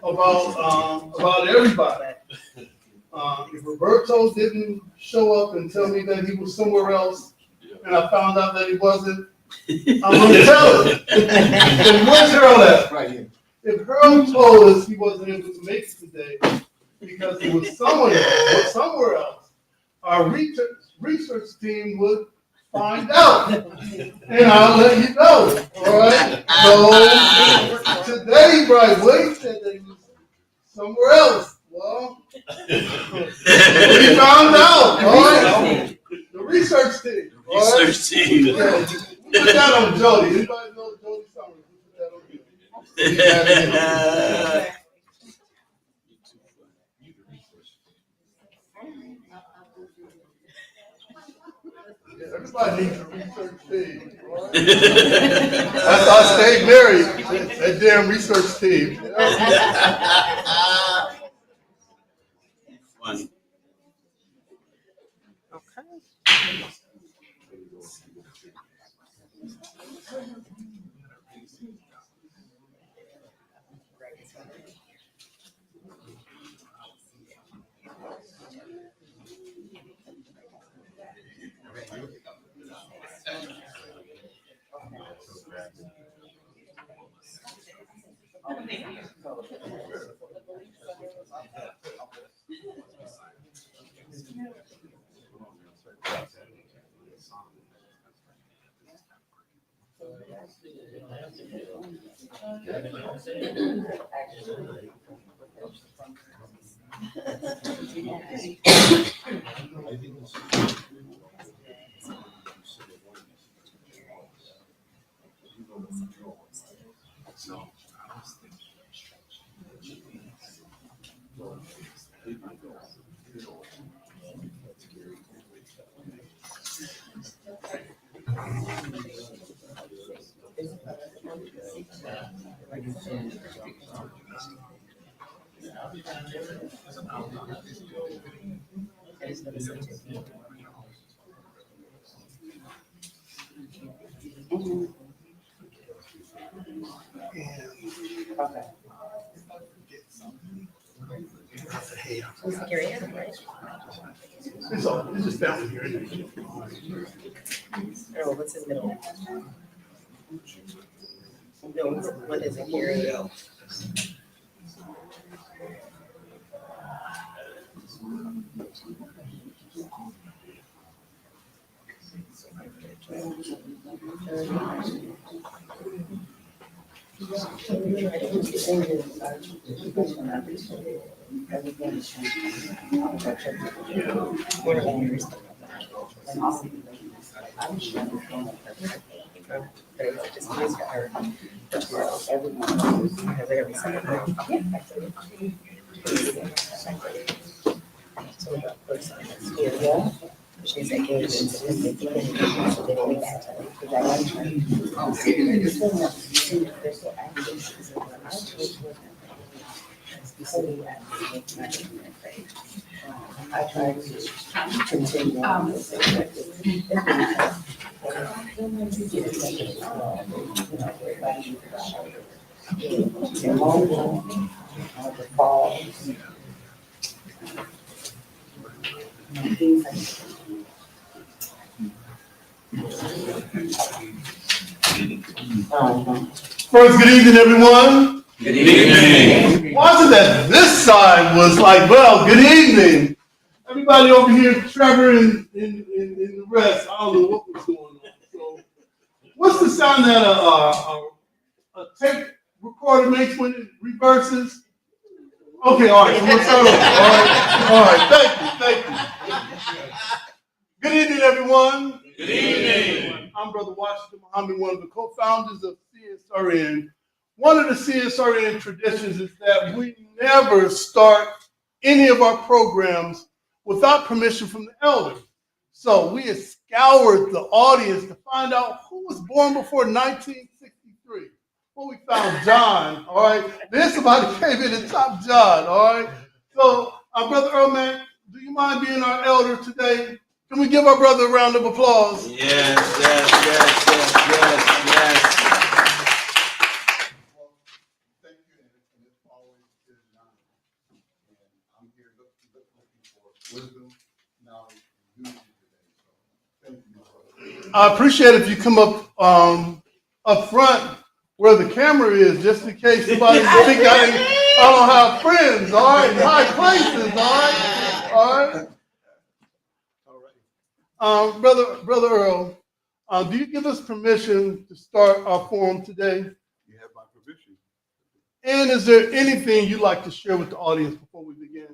about everybody. If Roberto didn't show up and tell me that he was somewhere else, and I found out that he wasn't, I'm going to tell him. And where's Harold at? Right here. If Harold told us he wasn't able to make it today because he was somewhere else, our research team would find out, and I'll let you know. All right. So today, Bright Wade said that he was somewhere else. Well, we found out. All right. The research team. Research team. Yeah. Put that on Jody. Anybody know Jody Summers? Put that on him. Everybody needs a research team. That's why I stayed married. That damn research team. Funny. It's just down here. Oh, what's his middle name? No, what is it, Gary? She's like, I tried to continue on this. First, good evening, everyone. Good evening. Wasn't that this side was like, well, good evening. Everybody over here, Trevor and the rest, I don't know what was going on. So, what's the sound that a tape recorder makes when it reverses? Okay, all right, so let's start over. All right, thank you. Good evening, everyone. Good evening. I'm Brother Washington Muhammad, one of the co-founders of CSRN. One of the CSRN traditions is that we never start any of our programs without permission from the elders. So we have scoured the audience to find out who was born before 1963. Well, we found John, all right? Then somebody came in and topped John, all right? So, Brother Earlman, do you mind being our elder today? Can we give our brother a round of applause? Yes. Well, thank you, and it's always good wisdom, knowledge, and unity today. So thank you, my brother. I appreciate if you come up front where the camera is, just in case somebody think I don't have friends, all right, in high places, all right. All right. Brother Earl, do you give us permission to start our forum today? You have my permission. And is there anything you'd like to share with the audience before we begin?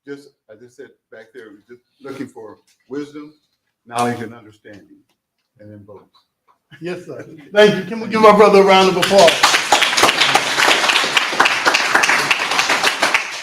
Just, as I said back there, we're just looking for wisdom, knowledge, and understanding, and then votes. Yes, sir. Thank you. Can we give our brother a round of applause?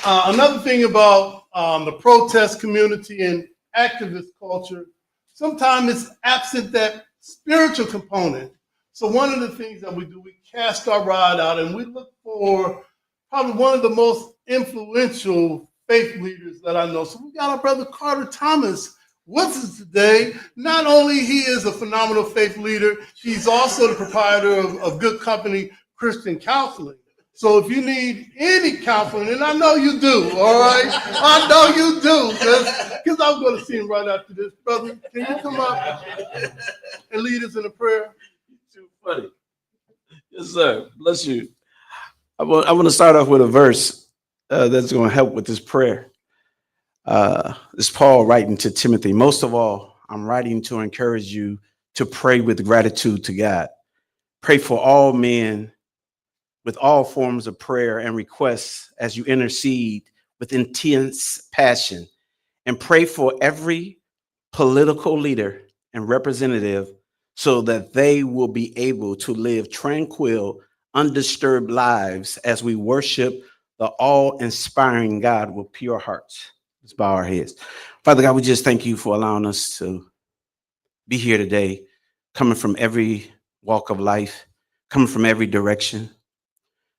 Another thing about the protest community and activist culture, sometimes it's absent that spiritual component. So one of the things that we do, we cast our rod out and we look for probably one of the most influential faith leaders that I know. So we got our brother Carter Thomas with us today. Not only he is a phenomenal faith leader, he's also the proprietor of Good Company Christian Counseling. So if you need any counseling, and I know you do, all right? I know you do, because I'm going to see him right after this. Brother, can you come up and lead us in a prayer? Too funny. Yes, sir. Bless you. I want to start off with a verse that's going to help with this prayer. It's Paul writing to Timothy. Most of all, I'm writing to encourage you to pray with gratitude to God. Pray for all men with all forms of prayer and requests as you intercede with intense passion. And pray for every political leader and representative so that they will be able to live tranquil, undisturbed lives as we worship the all-inspiring God with pure hearts. Let's bow our heads. Father God, we just thank you for allowing us to be here today, coming from every walk of life, coming from every direction.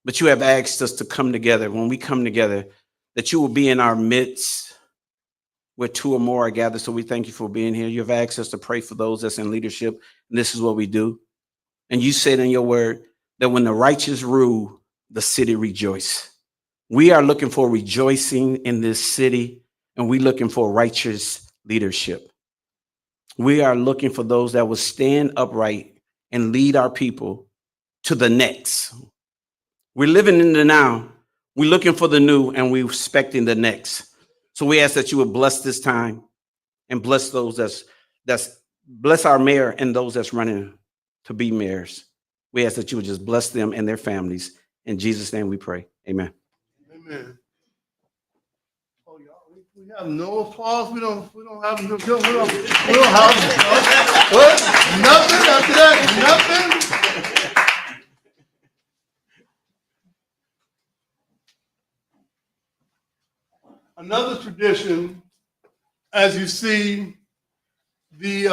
But you have asked us to come together. When we come together, that you will be in our midst where two or more are gathered. So we thank you for being here. You have asked us to pray for those that's in leadership, and this is what we do. And you said in your word that when the righteous rule, the city rejoice. We are looking for rejoicing in this city, and we're looking for righteous leadership. We are looking for those that will stand upright and lead our people to the next. We're living in the now. We're looking for the new, and we're expecting the next. So we ask that you would bless this time and bless those that's bless our mayor and those that's running to be mayors. We ask that you would just bless them and their families. In Jesus' name we pray. Amen. Amen. Oh, y'all, we have no applause. We don't have no. We don't have what? Nothing after that. Nothing. Another tradition, as you see, the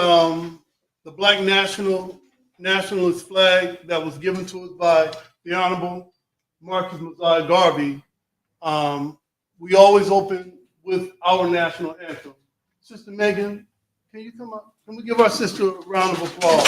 Black nationalist flag that was given to us by the Honorable Marcus Mosiah Garvey. We always open with our national anthem. Sister Megan, can you come up? Can we give our sister a round of applause?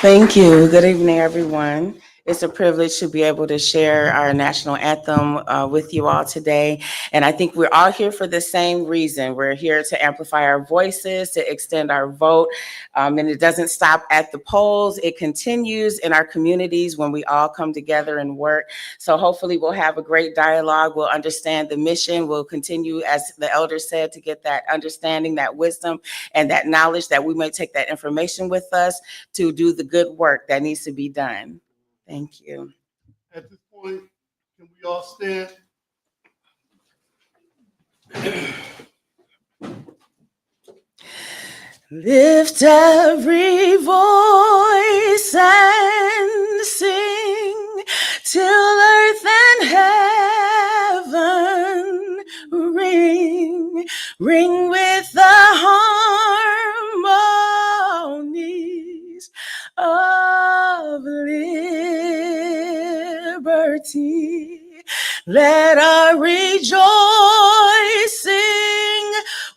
Thank you. Good evening, everyone. It's a privilege to be able to share our national anthem with you all today. And I think we're all here for the same reason. We're here to amplify our voices, to extend our vote. And it doesn't stop at the polls. It continues in our communities when we all come together and work. So hopefully we'll have a great dialogue. We'll understand the mission. We'll continue, as the elder said, to get that understanding, that wisdom, and that knowledge that we may take that information with us to do the good work that needs to be done. Thank you. At this point, can we all stand? Lift every voice and sing till earth and heaven ring, ring with the harmonies of liberty. Let our rejoicing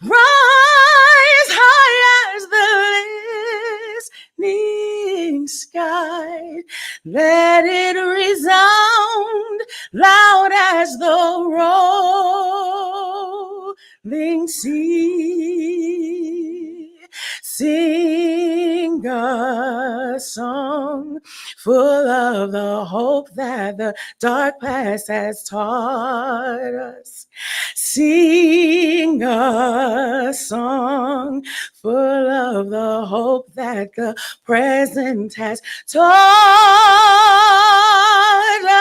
rise high as the listening sky. Let it resound loud as the sea. Sing a song full of the hope that the dark past has taught us. Sing a song full of the hope that the present has taught us.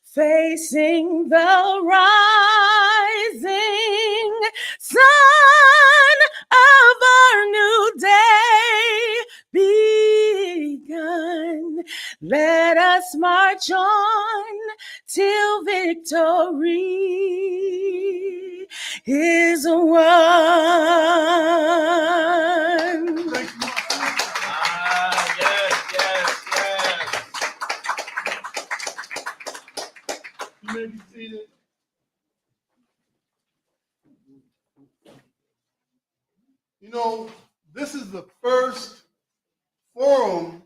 Facing the rising sun of our new day begun. Let us march on till victory is won. You may be seated. You know, this is the first forum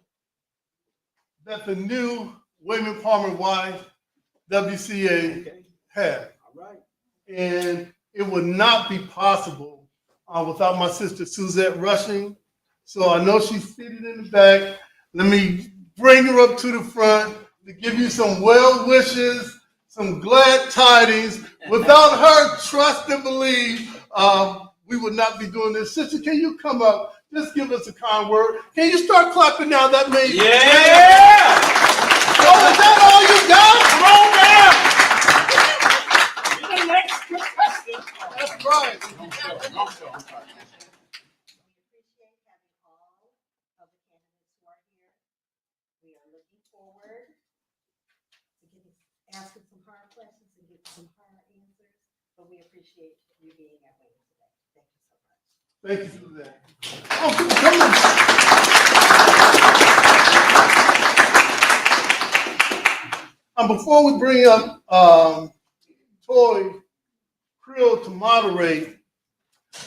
that the new Wayman Palmer YWCA had. And it would not be possible without my sister Suzette Rushing. So I know she's seated in the back. Let me bring her up to the front to give you some well wishes, some glad tidings. Without her, trust and believe, we would not be doing this. Sister, can you come up? Just give us a kind word. Can you start clapping now? That may. Yeah! Oh, is that all you got? Come on down! You're the next contestant. That's right. We appreciate having all of the candidates who are here. We are looking forward to asking some hard questions and getting some hard answers, but we appreciate you being at Wayne today. Thank you so much. Thank you for that. Oh, come on. Before we bring up Toy Creel to moderate,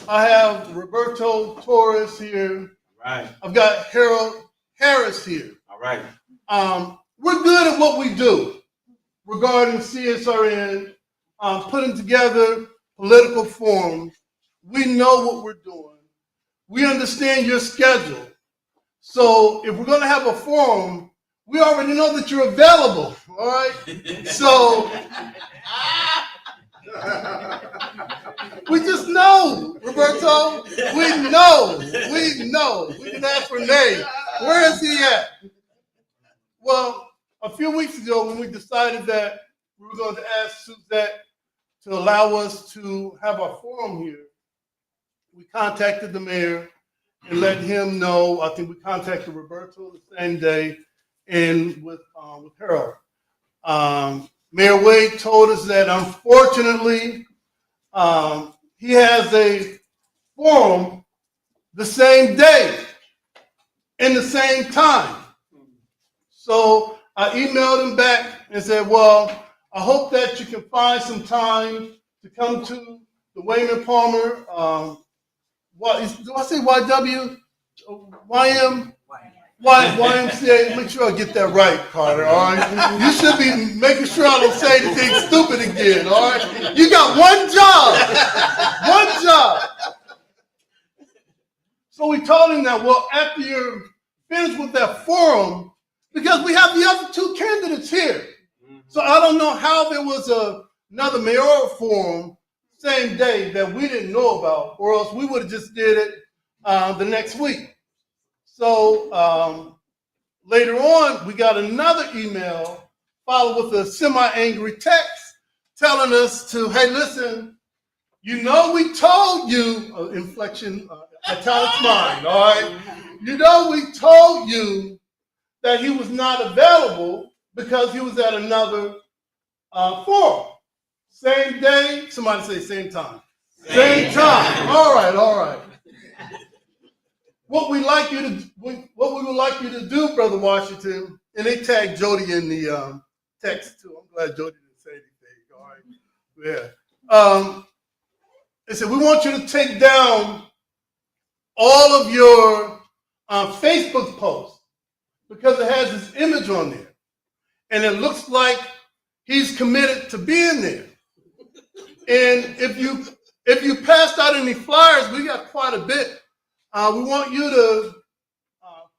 I have Roberto Torres here. Right. I've got Harold Harris here. All right. We're good at what we do regarding CSRN, putting together political forums. We know what we're doing. We understand your schedule. So if we're going to have a forum, we already know that you're available, all right? So we just know, Roberto. We know. We can ask Renee. Where is he at? Well, a few weeks ago when we decided that we were going to ask Suzette to allow us to have our forum here, we contacted the mayor and let him know. I think we contacted Roberto the same day, and with Harold. Mayor Wade told us that unfortunately he has a forum the same day and the same time. So I emailed him back and said, well, I hope that you can find some time to come to the Wayman Palmer, do I say YW? YMCA? Make sure I get that right, Carter, all right? You should be making sure I don't say anything stupid again, all right? You got one job. So we told him that, well, after you're finished with that forum, because we have the other two candidates here. So I don't know how there was another mayoral forum same day that we didn't know about, or else we would have just did it the next week. So later on, we got another email followed with a semi-angry text telling us to, hey, listen, you know we told you, inflection, italics mine, all right? You know we told you that he was not available because he was at another forum. Same day, somebody say same time. Same time. All right. What we would like you to do, Brother Washington, and they tagged Jody in the text too. I'm glad Jody didn't say anything. All right. Yeah. They said we want you to take down all of your Facebook posts because it has his image on there. And it looks like he's committed to being there. And if you passed out any flyers, we got quite a bit. We want you to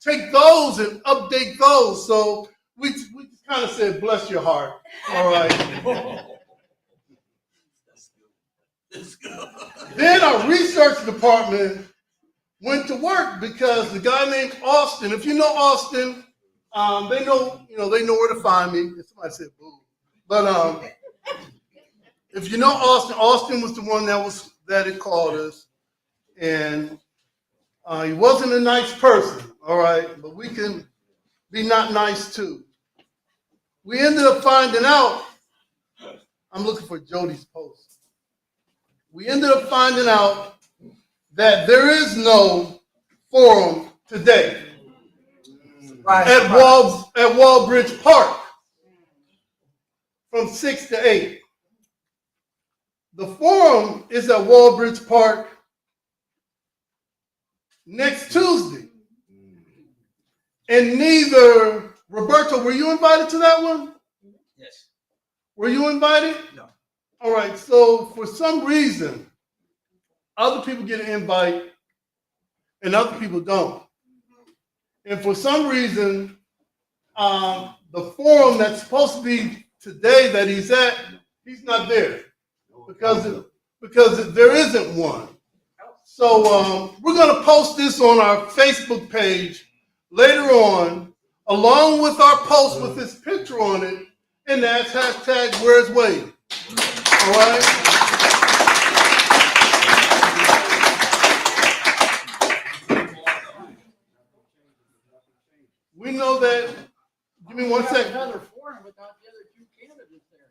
take those and update those. So we just kind of said, bless your heart. All right. Then our research department went to work because the guy named Austin, if you know Austin, they know where to find me. Somebody said boo. But if you know Austin, Austin was the one that had called us. And he wasn't a nice person, all right, but we can be not nice too. We ended up finding out, I'm looking for Jody's post. We ended up finding out that there is no forum today at Wallbridge Park from 6 to 8. The forum is at Wallbridge Park next Tuesday. And neither, Roberto, were you invited to that one? Yes. Were you invited? No. All right, so for some reason, other people get an invite and other people don't. And for some reason, the forum that's supposed to be today that he's at, he's not there because there isn't one. So we're going to post this on our Facebook page later on, along with our post with his picture on it, and that's hashtag Where's Wade. All right? We know that. Give me 1 second. Another forum without the other two candidates there.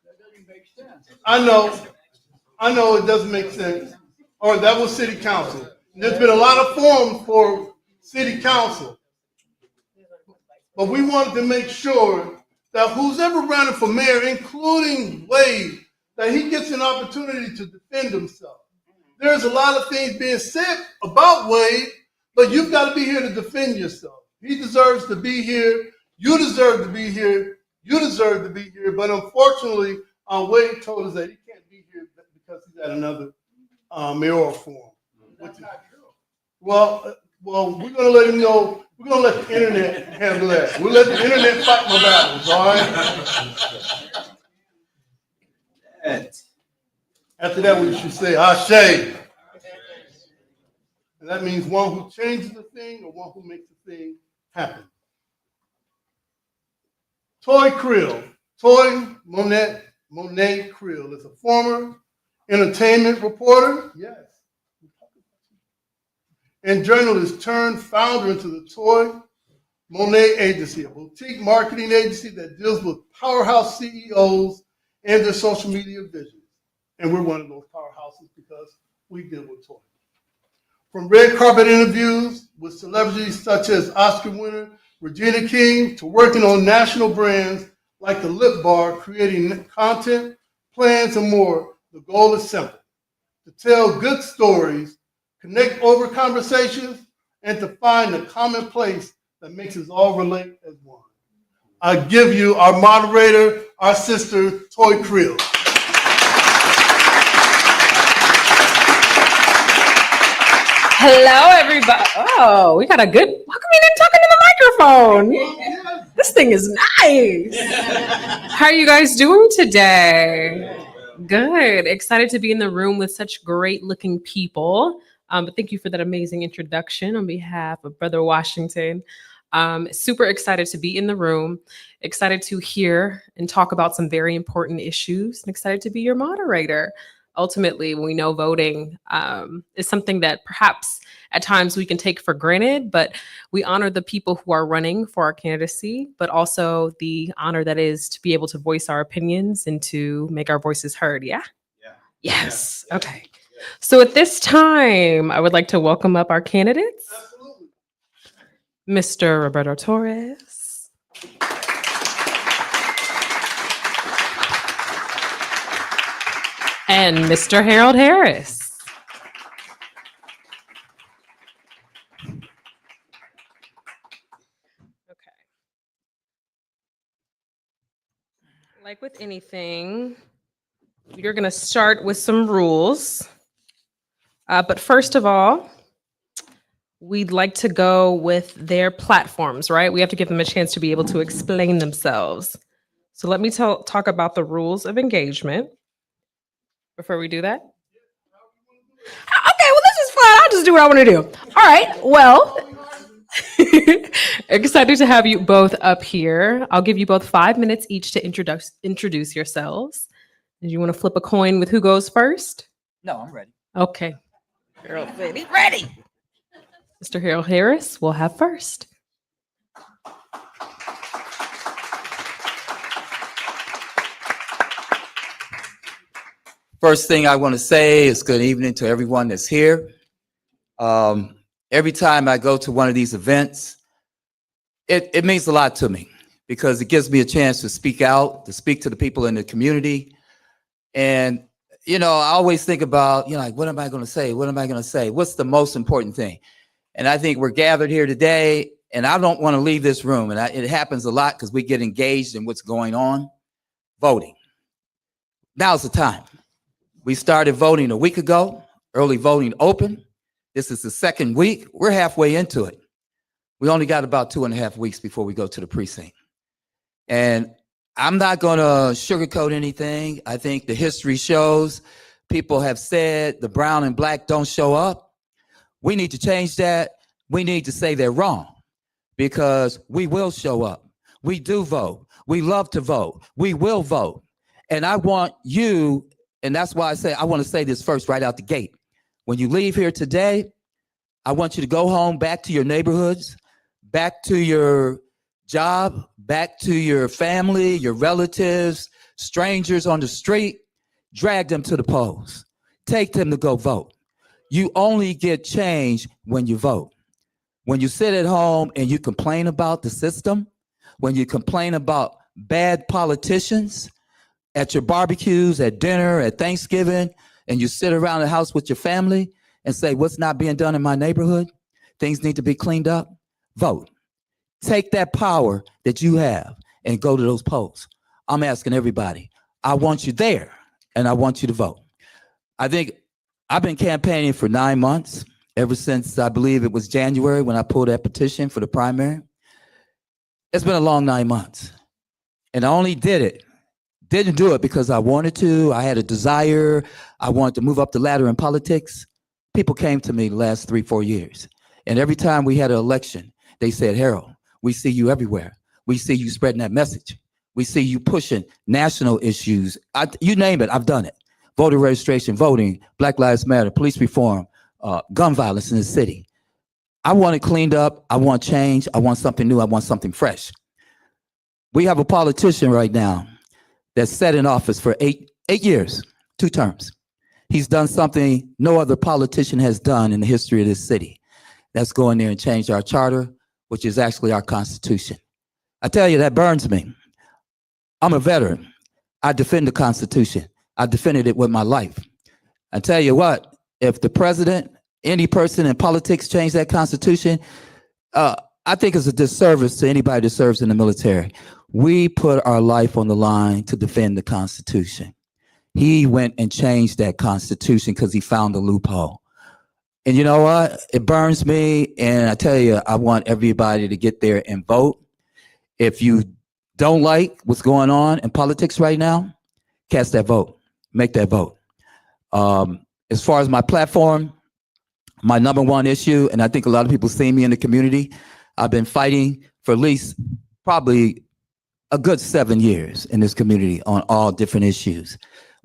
That doesn't make sense. I know it doesn't make sense. Or that was city council. There's been a lot of forums for city council. But we wanted to make sure that who's ever running for mayor, including Wade, that he gets an opportunity to defend himself. There's a lot of things being said about Wade, but you've got to be here to defend yourself. He deserves to be here. You deserve to be here. You deserve to be here. But unfortunately, Wade told us that he can't be here because he's at another mayoral forum. That's not true. Well, we're going to let him know. We're going to let the internet handle that. We'll let the internet fight my battles, all right? After that, we should say, Ashe. And that means one who changes the thing or one who makes the thing happen. Toy Creel, Toy Monet Creel is a former entertainment reporter, yes, and journalist turned founder into the Toy Monet Agency, a boutique marketing agency that deals with powerhouse CEOs and their social media visions. And we're one of those powerhouses because we deal with toys. From red carpet interviews with celebrities such as Oscar winner Regina King to working on national brands like the Lip Bar, creating content, plans, and more, the goal is simple: to tell good stories, connect over conversations, and to find the common place that makes us all relate as one. I give you our moderator, our sister, Toy Creel. Hello, everybody. Oh, we got a good. How come you didn't talk into the microphone? This thing is nice. How are you guys doing today? Good. Excited to be in the room with such great looking people. But thank you for that amazing introduction on behalf of Brother Washington. Super excited to be in the room, excited to hear and talk about some very important issues, and excited to be your moderator. Ultimately, we know voting is something that perhaps at times we can take for granted, but we honor the people who are running for our candidacy, but also the honor that is to be able to voice our opinions and to make our voices heard. Yeah? Yes. Yeah. Okay. So at this time, I would like to welcome up our candidates. Absolutely. Mr. Roberto Torres. And Mr. Harold Harris. Okay. Like with anything, You're going to start with some rules. But first of all, we'd like to go with their platforms, right? We have to give them a chance to be able to explain themselves. So let me talk about the rules of engagement before we do that. Okay, well, this is fun. I'll just do what I want to do. All right, well, excited to have you both up here. I'll give you both 5 minutes each to introduce yourselves. Do you want to flip a coin with who goes first? No, I'm ready. Okay. Harold said he's ready. Mr. Harold Harris will have first. First thing I want to say is good evening to everyone that's here. Every time I go to one of these events, it means a lot to me because it gives me a chance to speak out, to speak to the people in the community. And, I always think about, like, what am I going to say? What am I going to say? What's the most important thing? And I think we're gathered here today, and I don't want to leave this room. And it happens a lot because we get engaged in what's going on. Voting. Now's the time. We started voting a week ago, early voting open. This is the second week. We're halfway into it. We only got about 2.5 weeks before we go to the precinct. And I'm not going to sugarcoat anything. I think the history shows people have said the brown and black don't show up. We need to change that. We need to say they're wrong because we will show up. We do vote. We love to vote. We will vote. And I want you, and that's why I want to say this first right out the gate. When you leave here today, I want you to go home, back to your neighborhoods, back to your job, back to your family, your relatives, strangers on the street, drag them to the polls. Take them to go vote. You only get change when you vote. When you sit at home and you complain about the system, when you complain about bad politicians at your barbecues, at dinner, at Thanksgiving, and you sit around the house with your family and say, what's not being done in my neighborhood? Things need to be cleaned up. Vote. Take that power that you have and go to those polls. I'm asking everybody. I want you there, and I want you to vote. I think I've been campaigning for 9 months, ever since I believe it was January when I pulled that petition for the primary. It's been a long 9 months, and I only didn't do it because I wanted to. I had a desire. I wanted to move up the ladder in politics. People came to me the last 3-4 years, and every time we had an election, they said, Harold, we see you everywhere. We see you spreading that message. We see you pushing national issues. You name it, I've done it. Voter registration, voting, Black Lives Matter, police reform, gun violence in the city. I want it cleaned up. I want change. I want something new. I want something fresh. We have a politician right now that's sat in office for eight years, 2 terms. He's done something no other politician has done in the history of this city. That's go in there and change our charter, which is actually our Constitution. I tell you, that burns me. I'm a veteran. I defend the Constitution. I defended it with my life. I tell you what, if the president, any person in politics change that Constitution, I think it's a disservice to anybody that serves in the military. We put our life on the line to defend the Constitution. He went and changed that Constitution because he found a loophole. And you know what? It burns me. And I tell you, I want everybody to get there and vote. If you don't like what's going on in politics right now, cast that vote. Make that vote. As far as my platform, my number one issue, and I think a lot of people see me in the community, I've been fighting for at least probably a good 7 years in this community on all different issues.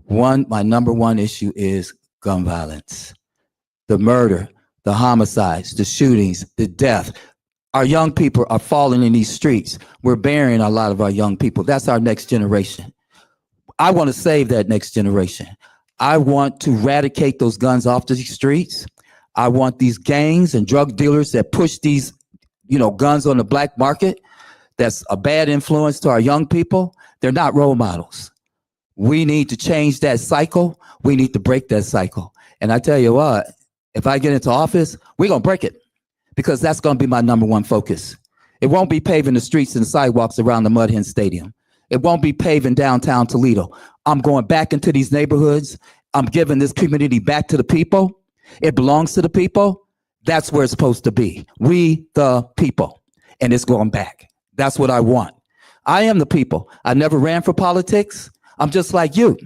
My number one issue is gun violence. The murder, the homicides, the shootings, the death. Our young people are falling in these streets. We're burying a lot of our young people. That's our next generation. I want to save that next generation. I want to eradicate those guns off the streets. I want these gangs and drug dealers that push these, guns on the black market. That's a bad influence to our young people. They're not role models. We need to change that cycle. We need to break that cycle. And I tell you what, if I get into office, we're going to break it because that's going to be my number one focus. It won't be paving the streets and sidewalks around the Mud Hen Stadium. It won't be paving downtown Toledo. I'm going back into these neighborhoods. I'm giving this community back to the people. It belongs to the people. That's where it's supposed to be. We, the people. And it's going back. That's what I want. I am the people. I never ran for politics. I'm just like you.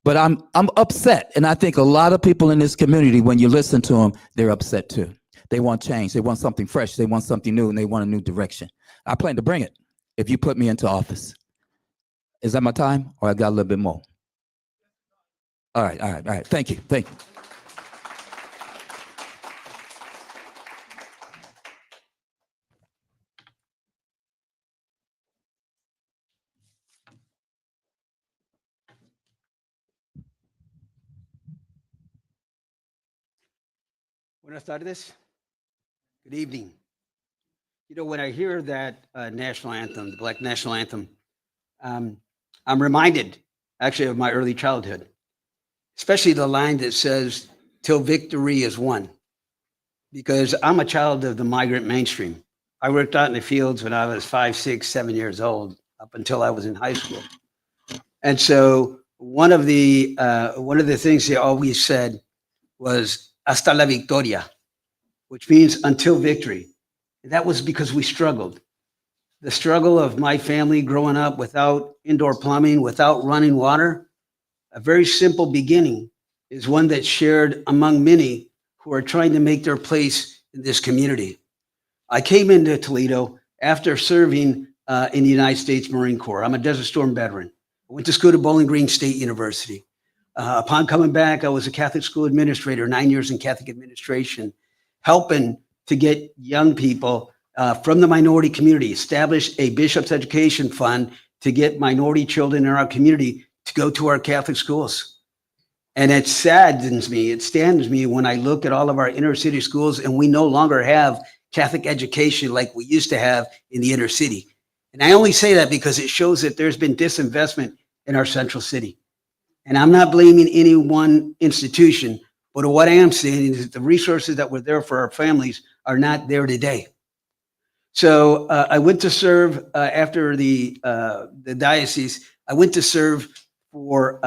But I'm upset. And I think a lot of people in this community, when you listen to them, they're upset too. They want change. They want something fresh. They want something new, and they want a new direction. I plan to bring it if you put me into office. Is that my time, or I got a little bit more? All right. Thank you. Thank you. Buenas tardes. Good evening. You know, when I hear that national anthem, the Black national anthem, I'm reminded actually of my early childhood, especially the line that says, "Till victory is won." Because I'm a child of the migrant mainstream. I worked out in the fields when I was 5, 6, 7 years old, up until I was in high school. And so one of the things they always said was "Hasta la victoria," which means until victory. And that was because we struggled. The struggle of my family growing up without indoor plumbing, without running water, a very simple beginning is one that's shared among many who are trying to make their place in this community. I came into Toledo after serving in the United States Marine Corps. I'm a Desert Storm veteran. I went to school at Bowling Green State University. Upon coming back, I was a Catholic school administrator, 9 years in Catholic administration, helping to get young people from the minority community, establish a Bishop's Education Fund to get minority children in our community to go to our Catholic schools. And it saddens me, it stands me when I look at all of our inner city schools and we no longer have Catholic education like we used to have in the inner city. And I only say that because it shows that there's been disinvestment in our central city. And I'm not blaming any one institution, but what I am saying is that the resources that were there for our families are not there today. So I went to serve after the diocese. I went to serve for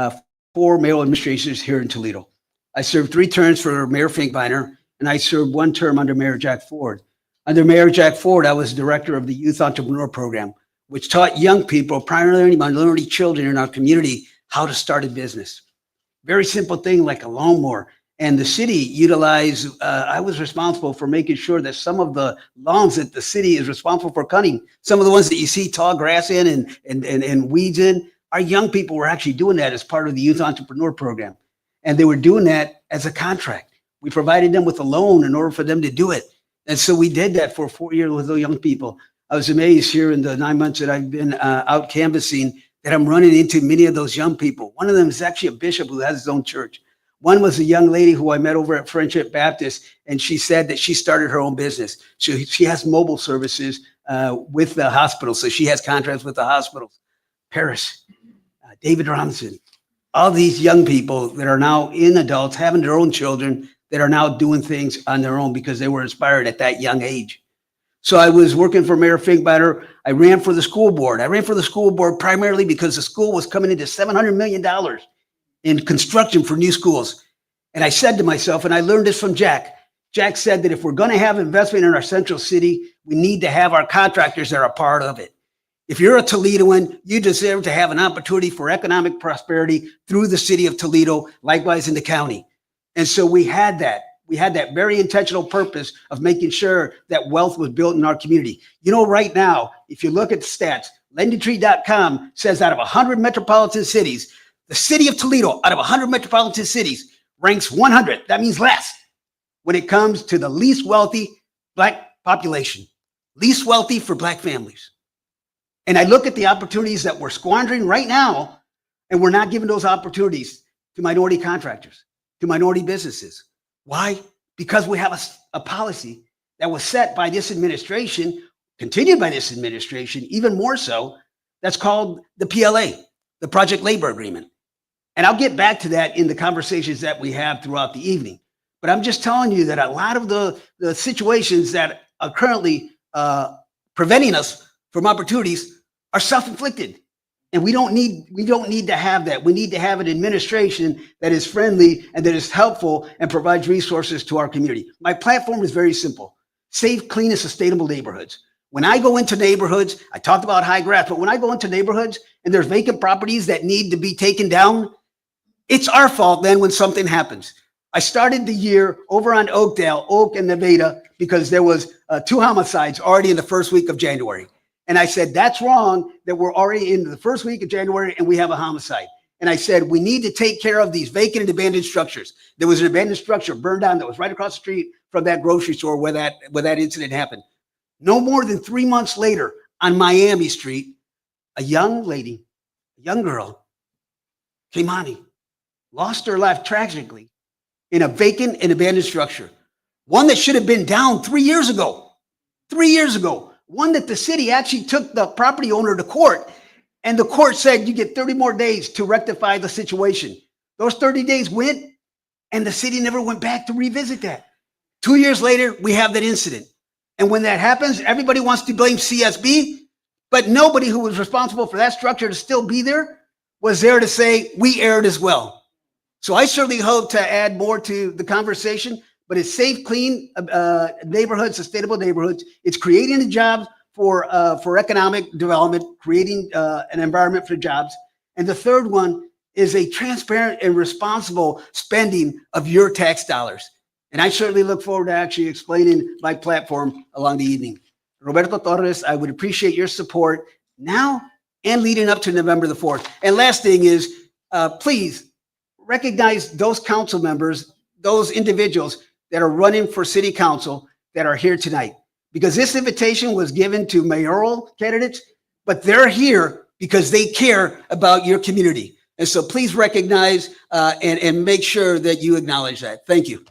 4 mayoral administrations here in Toledo. I served 3 terms for Mayor Finkbeiner, and I served 1 term under Mayor Jack Ford. Under Mayor Jack Ford, I was director of the Youth Entrepreneur Program, which taught young people, primarily minority children in our community, how to start a business. Very simple thing like a lawnmower. And the city utilized, I was responsible for making sure that some of the lawns that the city is responsible for cutting, some of the ones that you see tall grass in and weeds in, our young people were actually doing that as part of the Youth Entrepreneur Program. And they were doing that as a contract. We provided them with a loan in order for them to do it. And so we did that for 4 years with those young people. I was amazed here in the 9 months that I've been out canvassing that I'm running into many of those young people. One of them is actually a bishop who has his own church. One was a young lady who I met over at Friendship Baptist, and she said that she started her own business. She has mobile services with the hospital, so she has contracts with the hospitals. Paris, David Robinson, all these young people that are now in adults, having their own children, that are now doing things on their own because they were inspired at that young age. So I was working for Mayor Finkbeiner. I ran for the school board. I ran for the school board primarily because the school was coming into $700 million in construction for new schools. And I said to myself, and I learned this from Jack. Jack said that if we're going to have investment in our central city, we need to have our contractors that are part of it. If you're a Toledoan, you deserve to have an opportunity for economic prosperity through the city of Toledo, likewise in the county. And so we had that. We had that very intentional purpose of making sure that wealth was built in our community. You know, right now, if you look at the stats, LendingTree.com says out of 100 metropolitan cities, the city of Toledo, out of 100 metropolitan cities, ranks 100. That means last when it comes to the least wealthy Black population, least wealthy for Black families. And I look at the opportunities that we're squandering right now, and we're not giving those opportunities to minority contractors, to minority businesses. Why? Because we have a policy that was set by this administration, continued by this administration, even more so, that's called the PLA, the Project Labor Agreement. And I'll get back to that in the conversations that we have throughout the evening. But I'm just telling you that a lot of the situations that are currently preventing us from opportunities are self-inflicted. And we don't need to have that. We need to have an administration that is friendly and that is helpful and provides resources to our community. My platform is very simple: safe, clean, and sustainable neighborhoods. When I go into neighborhoods, I talked about high grass, but when I go into neighborhoods and there's vacant properties that need to be taken down, it's our fault then when something happens. I started the year over on Oak and Nevada, because there was 2 homicides already in the first week of January. And I said, that's wrong that we're already in the first week of January and we have a homicide. And I said, we need to take care of these vacant and abandoned structures. There was an abandoned structure burned down that was right across the street from that grocery store where that incident happened. No more than 3 months later, on Miami Street, a young lady, a young girl, Kimani, lost her life tragically in a vacant and abandoned structure. One that should have been down 3 years ago. 3 years ago. One that the city actually took the property owner to court, and the court said you get 30 more days to rectify the situation. Those 30 days went, and the city never went back to revisit that. 2 years later, we have that incident. And when that happens, everybody wants to blame CSB, but nobody who was responsible for that structure to still be there was there to say, we erred as well. So I certainly hope to add more to the conversation, but it's safe, clean neighborhoods, sustainable neighborhoods. It's creating the jobs for economic development, creating an environment for jobs. And the third one is a transparent and responsible spending of your tax dollars. And I certainly look forward to actually explaining my platform along the evening. Roberto Torres, I would appreciate your support now and leading up to November the 4th. And last thing is, please recognize those council members, those individuals that are running for city council that are here tonight. Because this invitation was given to mayoral candidates, but they're here because they care about your community. And so please recognize and make sure that you acknowledge that. Thank you.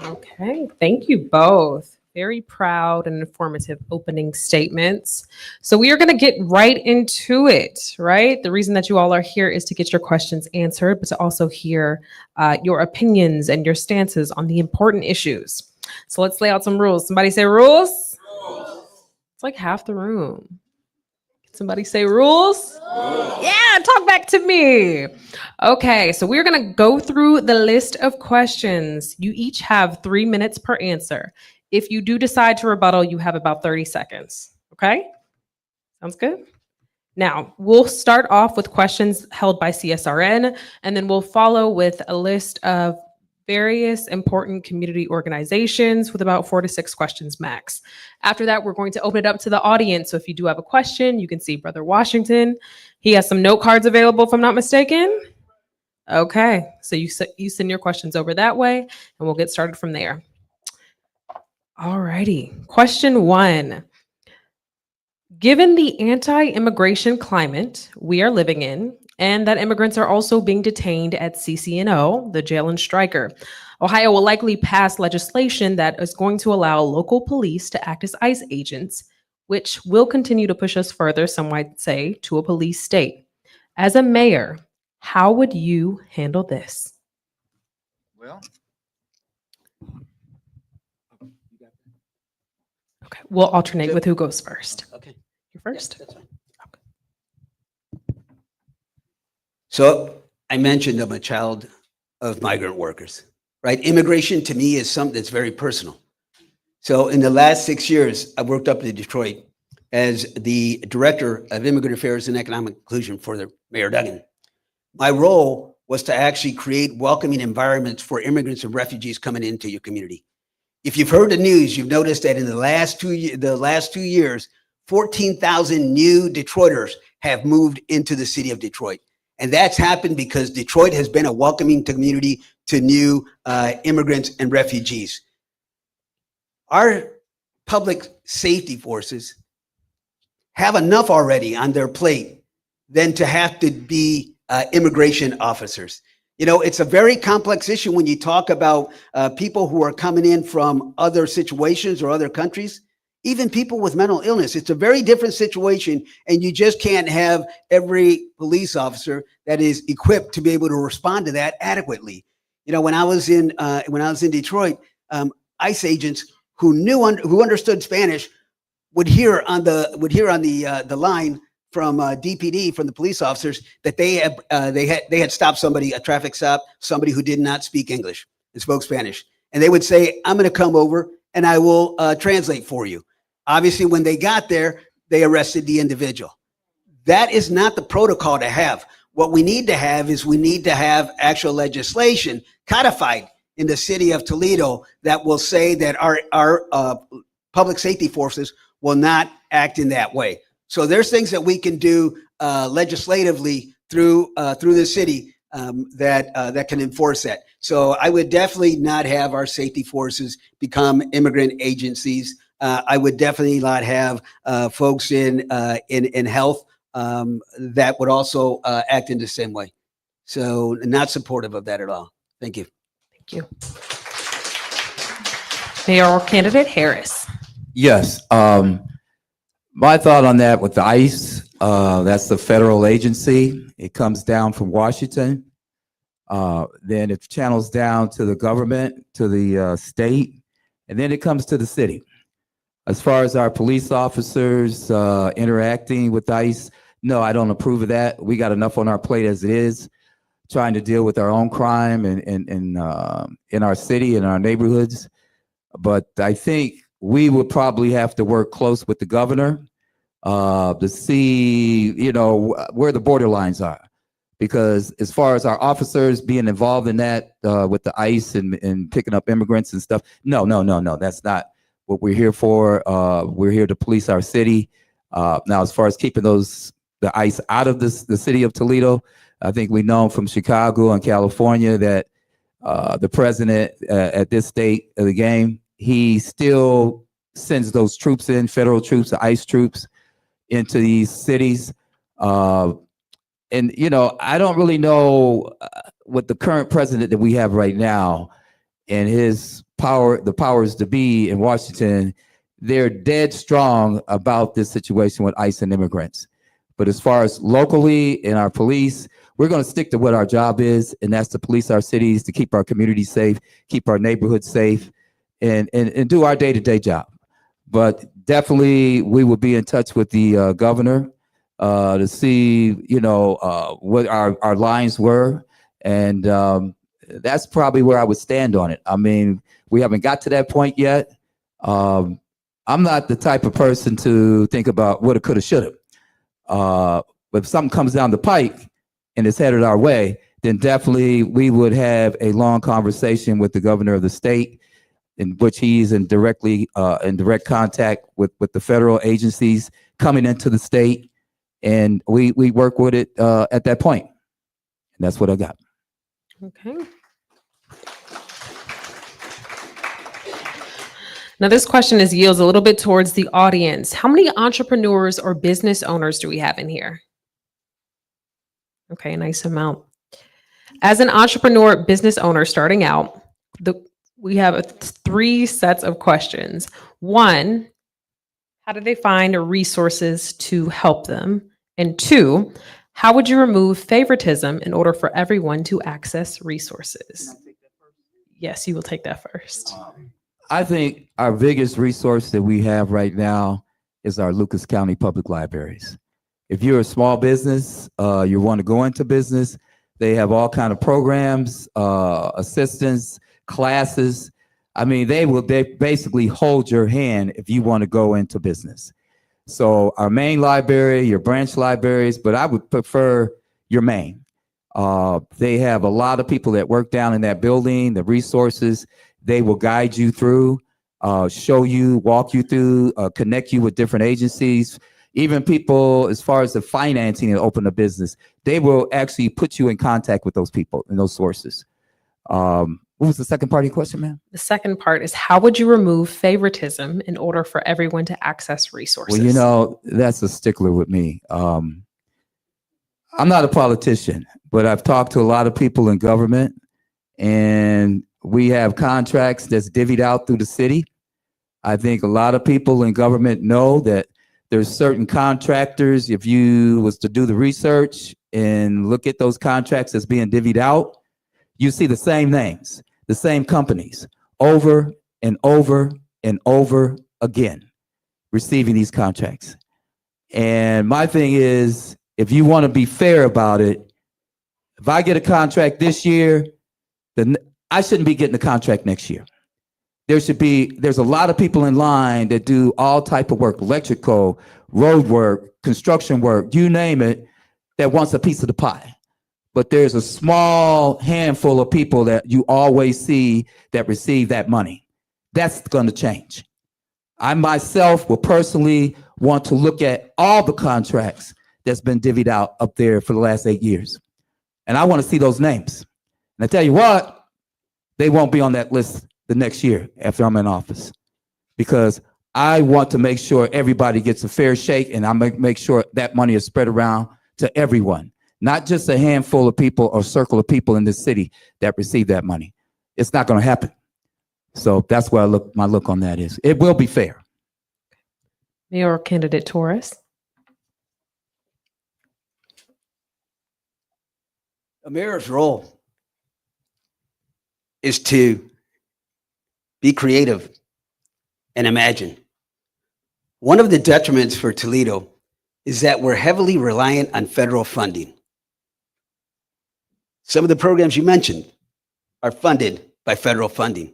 Okay, thank you both. Very proud and informative opening statements. So we are going to get right into it, right? The reason that you all are here is to get your questions answered, but to also hear your opinions and your stances on the important issues. So let's lay out some rules. Somebody say rules. It's like half the room. Somebody say rules. Yeah, talk back to me. Okay, so we're going to go through the list of questions. You each have 3 minutes per answer. If you do decide to rebuttal, you have about 30 seconds. Okay? Sounds good? Now, we'll start off with questions held by CSRN, and then we'll follow with a list of various important community organizations with about 4 to 6 questions max. After that, we're going to open it up to the audience. So if you do have a question, you can see Brother Washington. He has some note cards available, if I'm not mistaken. Okay, so you send your questions over that way, and we'll get started from there. All righty. Question 1. Given the anti-immigration climate we are living in, and that immigrants are also being detained at CCNO, the jail and striker, Ohio will likely pass legislation that is going to allow local police to act as ICE agents, which will continue to push us further, some might say, to a police state. As a mayor, how would you handle this? Well, Okay, we'll alternate with who goes first. Okay. You first? That's fine. So I mentioned I'm a child of migrant workers, right? Immigration to me is something that's very personal. So in the last 6 years, I worked up in Detroit as the Director of Immigrant Affairs and Economic Inclusion for the Mayor Duggan. My role was to actually create welcoming environments for immigrants and refugees coming into your community. If you've heard the news, you've noticed that in the last 2 years, 14,000 new Detroiters have moved into the city of Detroit. And that's happened because Detroit has been a welcoming community to new immigrants and refugees. Our public safety forces have enough already on their plate than to have to be immigration officers. You know, it's a very complex issue when you talk about people who are coming in from other situations or other countries. Even people with mental illness, it's a very different situation, and you just can't have every police officer that is equipped to be able to respond to that adequately. You know, when I was in Detroit, ICE agents who understood Spanish would hear on the line from DPD, from the police officers, that they had stopped somebody, a traffic stop, somebody who did not speak English and spoke Spanish. And they would say, I'm going to come over and I will translate for you. Obviously, when they got there, they arrested the individual. That is not the protocol to have. What we need to have is we need to have actual legislation codified in the city of Toledo that will say that our public safety forces will not act in that way. So there's things that we can do legislatively through the city that can enforce that. So I would definitely not have our safety forces become immigrant agencies. I would definitely not have folks in health that would also act in the same way. So not supportive of that at all. Thank you. Thank you. Mayoral candidate Harris. Yes. My thought on that with the ICE, that's the federal agency. It comes down from Washington. Then it channels down to the government, to the state, and then it comes to the city. As far as our police officers interacting with ICE, no, I don't approve of that. We got enough on our plate as it is, trying to deal with our own crime in our city and our neighborhoods. But I think we would probably have to work close with the governor to see, where the borderlines are. Because as far as our officers being involved in that with the ICE and picking up immigrants and stuff, no, that's not what we're here for. We're here to police our city. Now, as far as keeping the ICE out of the city of Toledo, I think we know from Chicago and California that the president at this state of the game, he still sends those troops in, federal troops, the ICE troops, into these cities. And, I don't really know what the current president that we have right now and his power, the powers to be in Washington, they're dead strong about this situation with ICE and immigrants. But as far as locally in our police, we're going to stick to what our job is, and that's to police our cities, to keep our communities safe, keep our neighborhoods safe, and do our day-to-day job. But definitely we will be in touch with the governor to see, what our lines were. And that's probably where I would stand on it. I mean, we haven't got to that point yet. I'm not the type of person to think about woulda, coulda, shoulda. But if something comes down the pike and it's headed our way, then definitely we would have a long conversation with the governor of the state, in which he's in direct contact with the federal agencies coming into the state, and we work with it at that point. And that's what I got. Okay. Now, this question yields a little bit towards the audience. How many entrepreneurs or business owners do we have in here? Okay, nice amount. As an entrepreneur, business owner starting out, we have 3 sets of questions. 1, how do they find resources to help them? And 2, how would you remove favoritism in order for everyone to access resources? Yes, you will take that first. I think our biggest resource that we have right now is our Lucas County Public Libraries. If you're a small business, you want to go into business, they have all kinds of programs, assistance, classes. I mean, they basically hold your hand if you want to go into business. So our main library, your branch libraries, but I would prefer your main. They have a lot of people that work down in that building, the resources. They will guide you through, show you, walk you through, connect you with different agencies. Even people, as far as the financing and open a business, they will actually put you in contact with those people and those sources. What was the second part of your question, ma'am? The second part is, how would you remove favoritism in order for everyone to access resources? Well, that's a stickler with me. I'm not a politician, but I've talked to a lot of people in government, and we have contracts that's divvied out through the city. I think a lot of people in government know that there's certain contractors, if you was to do the research and look at those contracts that's being divvied out, you see the same names, the same companies over and over and over again receiving these contracts. And my thing is, if you want to be fair about it, if I get a contract this year, then I shouldn't be getting a contract next year. There's a lot of people in line that do all type of work, electrical, road work, construction work, you name it, that wants a piece of the pie. But there's a small handful of people that you always see that receive that money. That's going to change. I myself will personally want to look at all the contracts that's been divvied out up there for the last 8 years. And I want to see those names. And I tell you what, they won't be on that list the next year after I'm in office, because I want to make sure everybody gets a fair shake, and I make sure that money is spread around to everyone, not just a handful of people or circle of people in this city that receive that money. It's not going to happen. So that's where my look on that is. It will be fair. Mayoral candidate Torres. A mayor's role is to be creative and imagine. One of the detriments for Toledo is that we're heavily reliant on federal funding. Some of the programs you mentioned are funded by federal funding.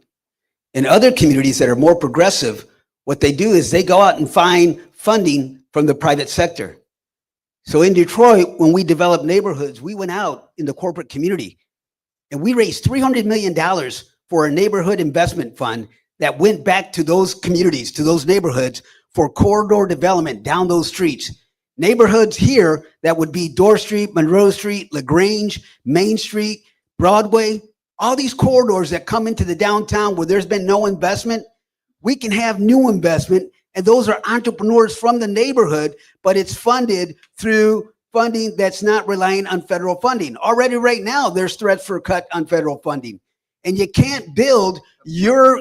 In other communities that are more progressive, what they do is they go out and find funding from the private sector. So in Detroit, when we developed neighborhoods, we went out in the corporate community and we raised $300 million for a neighborhood investment fund that went back to those communities, to those neighborhoods, for corridor development down those streets. Neighborhoods here that would be Dorr Street, Monroe Street, LaGrange, Main Street, Broadway, all these corridors that come into the downtown where there's been no investment, we can have new investment, and those are entrepreneurs from the neighborhood, but it's funded through funding that's not relying on federal funding. Already right now, there's threats for a cut on federal funding. And you can't build your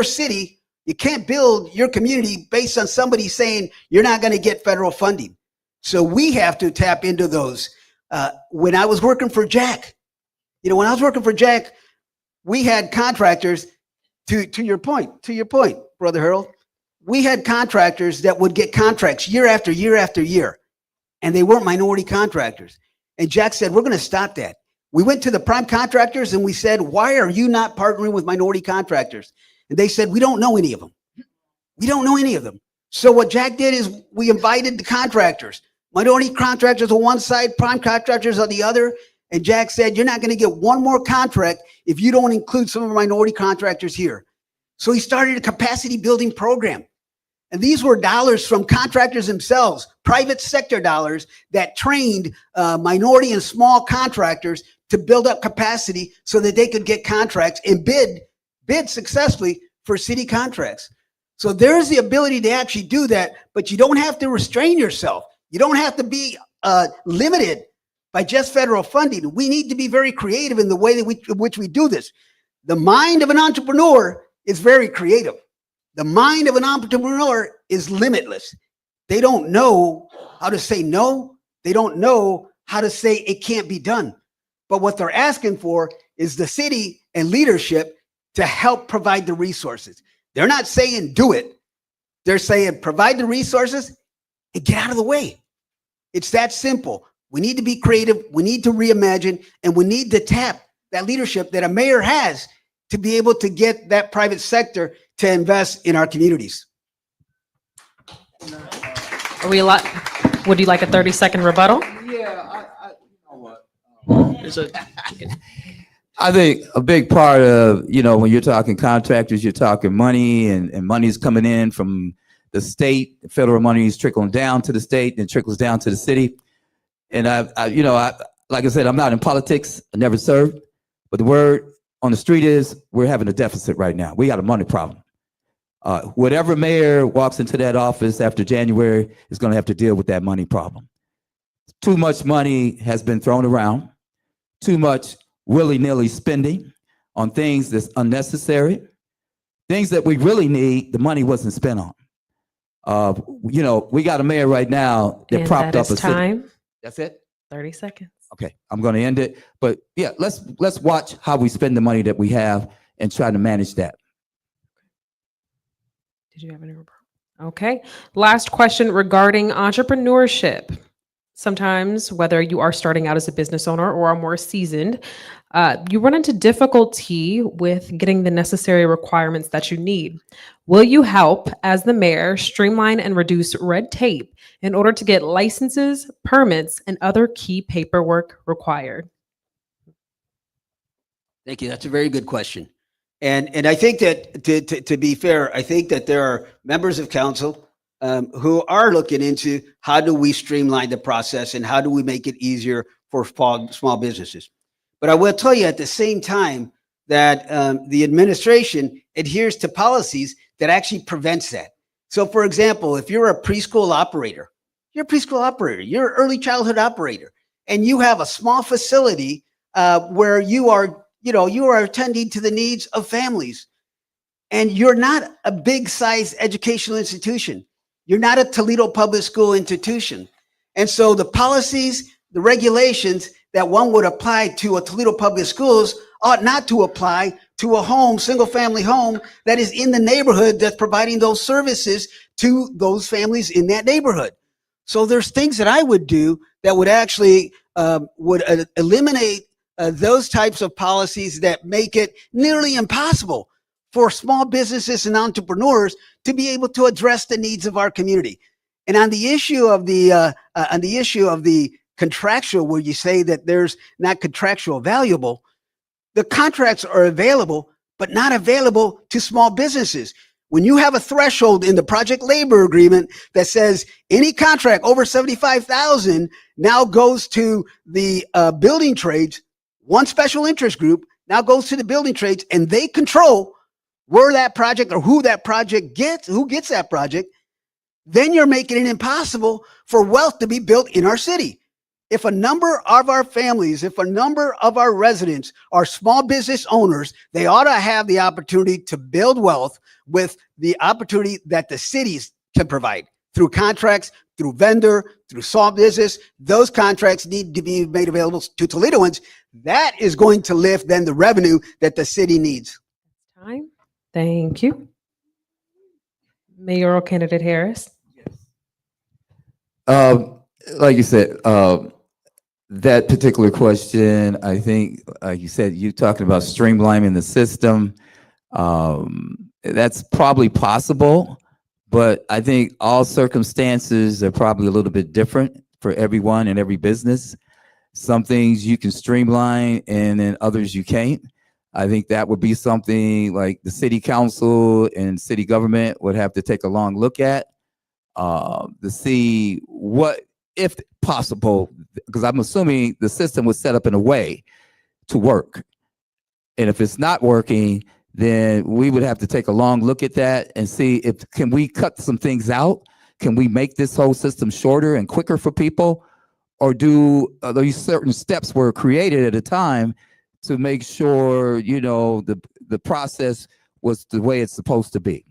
city, you can't build your community based on somebody saying you're not going to get federal funding. So we have to tap into those. When I was working for Jack, we had contractors, to your point, Brother Harold, we had contractors that would get contracts year after year after year, and they weren't minority contractors. And Jack said, we're going to stop that. We went to the prime contractors and we said, why are you not partnering with minority contractors? And they said, we don't know any of them. We don't know any of them. So what Jack did is we invited the contractors, minority contractors on one side, prime contractors on the other. And Jack said, you're not going to get one more contract if you don't include some of our minority contractors here. So he started a capacity building program. And these were dollars from contractors themselves, private sector dollars that trained minority and small contractors to build up capacity so that they could get contracts and bid successfully for city contracts. So there's the ability to actually do that, but you don't have to restrain yourself. You don't have to be limited by just federal funding. We need to be very creative in the way that in which we do this. The mind of an entrepreneur is very creative. The mind of an entrepreneur is limitless. They don't know how to say no. They don't know how to say it can't be done. But what they're asking for is the city and leadership to help provide the resources. They're not saying do it. They're saying provide the resources and get out of the way. It's that simple. We need to be creative. We need to reimagine, and we need to tap that leadership that a mayor has to be able to get that private sector to invest in our communities. Would you like a 30-second rebuttal? Yeah, you know what? I think a big part of, when you're talking contractors, you're talking money, and money's coming in from the state. The federal money is trickling down to the state and trickles down to the city. And I like I said, I'm not in politics. I never served, but the word on the street is we're having a deficit right now. We got a money problem. Whatever mayor walks into that office after January is going to have to deal with that money problem. Too much money has been thrown around, too much willy-nilly spending on things that's unnecessary, things that we really need, the money wasn't spent on. We got a mayor right now that propped up a time. city. That's it? 30 seconds. Okay, I'm going to end it. But yeah, let's watch how we spend the money that we have and try to manage that. Did you have any? Okay. Last question regarding entrepreneurship. Sometimes, whether you are starting out as a business owner or are more seasoned, you run into difficulty with getting the necessary requirements that you need. Will you help, as the mayor, streamline and reduce red tape in order to get licenses, permits, and other key paperwork required? Thank you. That's a very good question. And I think that to be fair, I think that there are members of council who are looking into how do we streamline the process and how do we make it easier for small businesses. But I will tell you at the same time that the administration adheres to policies that actually prevents that. So for example, if you're a preschool operator, you're an early childhood operator, and you have a small facility where you are attending to the needs of families, and you're not a big size educational institution. You're not a Toledo Public School institution. And so the policies, the regulations that one would apply to a Toledo Public Schools ought not to apply to a home, single family home that is in the neighborhood that's providing those services to those families in that neighborhood. So there's things that I would do that would actually eliminate those types of policies that make it nearly impossible for small businesses and entrepreneurs to be able to address the needs of our community. And on the issue of the contractual, where you say that there's not contractual valuable, the contracts are available, but not available to small businesses. When you have a threshold in the project labor agreement that says any contract over 75,000 now goes to the building trades, one special interest group now goes to the building trades, and they control where that project or who that project gets, who gets that project, then you're making it impossible for wealth to be built in our city. If a number of our families, if a number of our residents are small business owners, they ought to have the opportunity to build wealth with the opportunity that the cities can provide through contracts, through vendor, through small business. Those contracts need to be made available to Toledoans. That is going to lift then the revenue that the city needs. Time. Thank you. Mayoral candidate Harris. Like you said, that particular question, I think, like you said, you're talking about streamlining the system. That's probably possible, but I think all circumstances are probably a little bit different for everyone and every business. Some things you can streamline and then others you can't. I think that would be something like the city council and city government would have to take a long look at to see what, if possible, because I'm assuming the system was set up in a way to work. And if it's not working, then we would have to take a long look at that and see if, can we cut some things out? Can we make this whole system shorter and quicker for people? Or do these certain steps were created at a time to make sure, the process was the way it's supposed to be?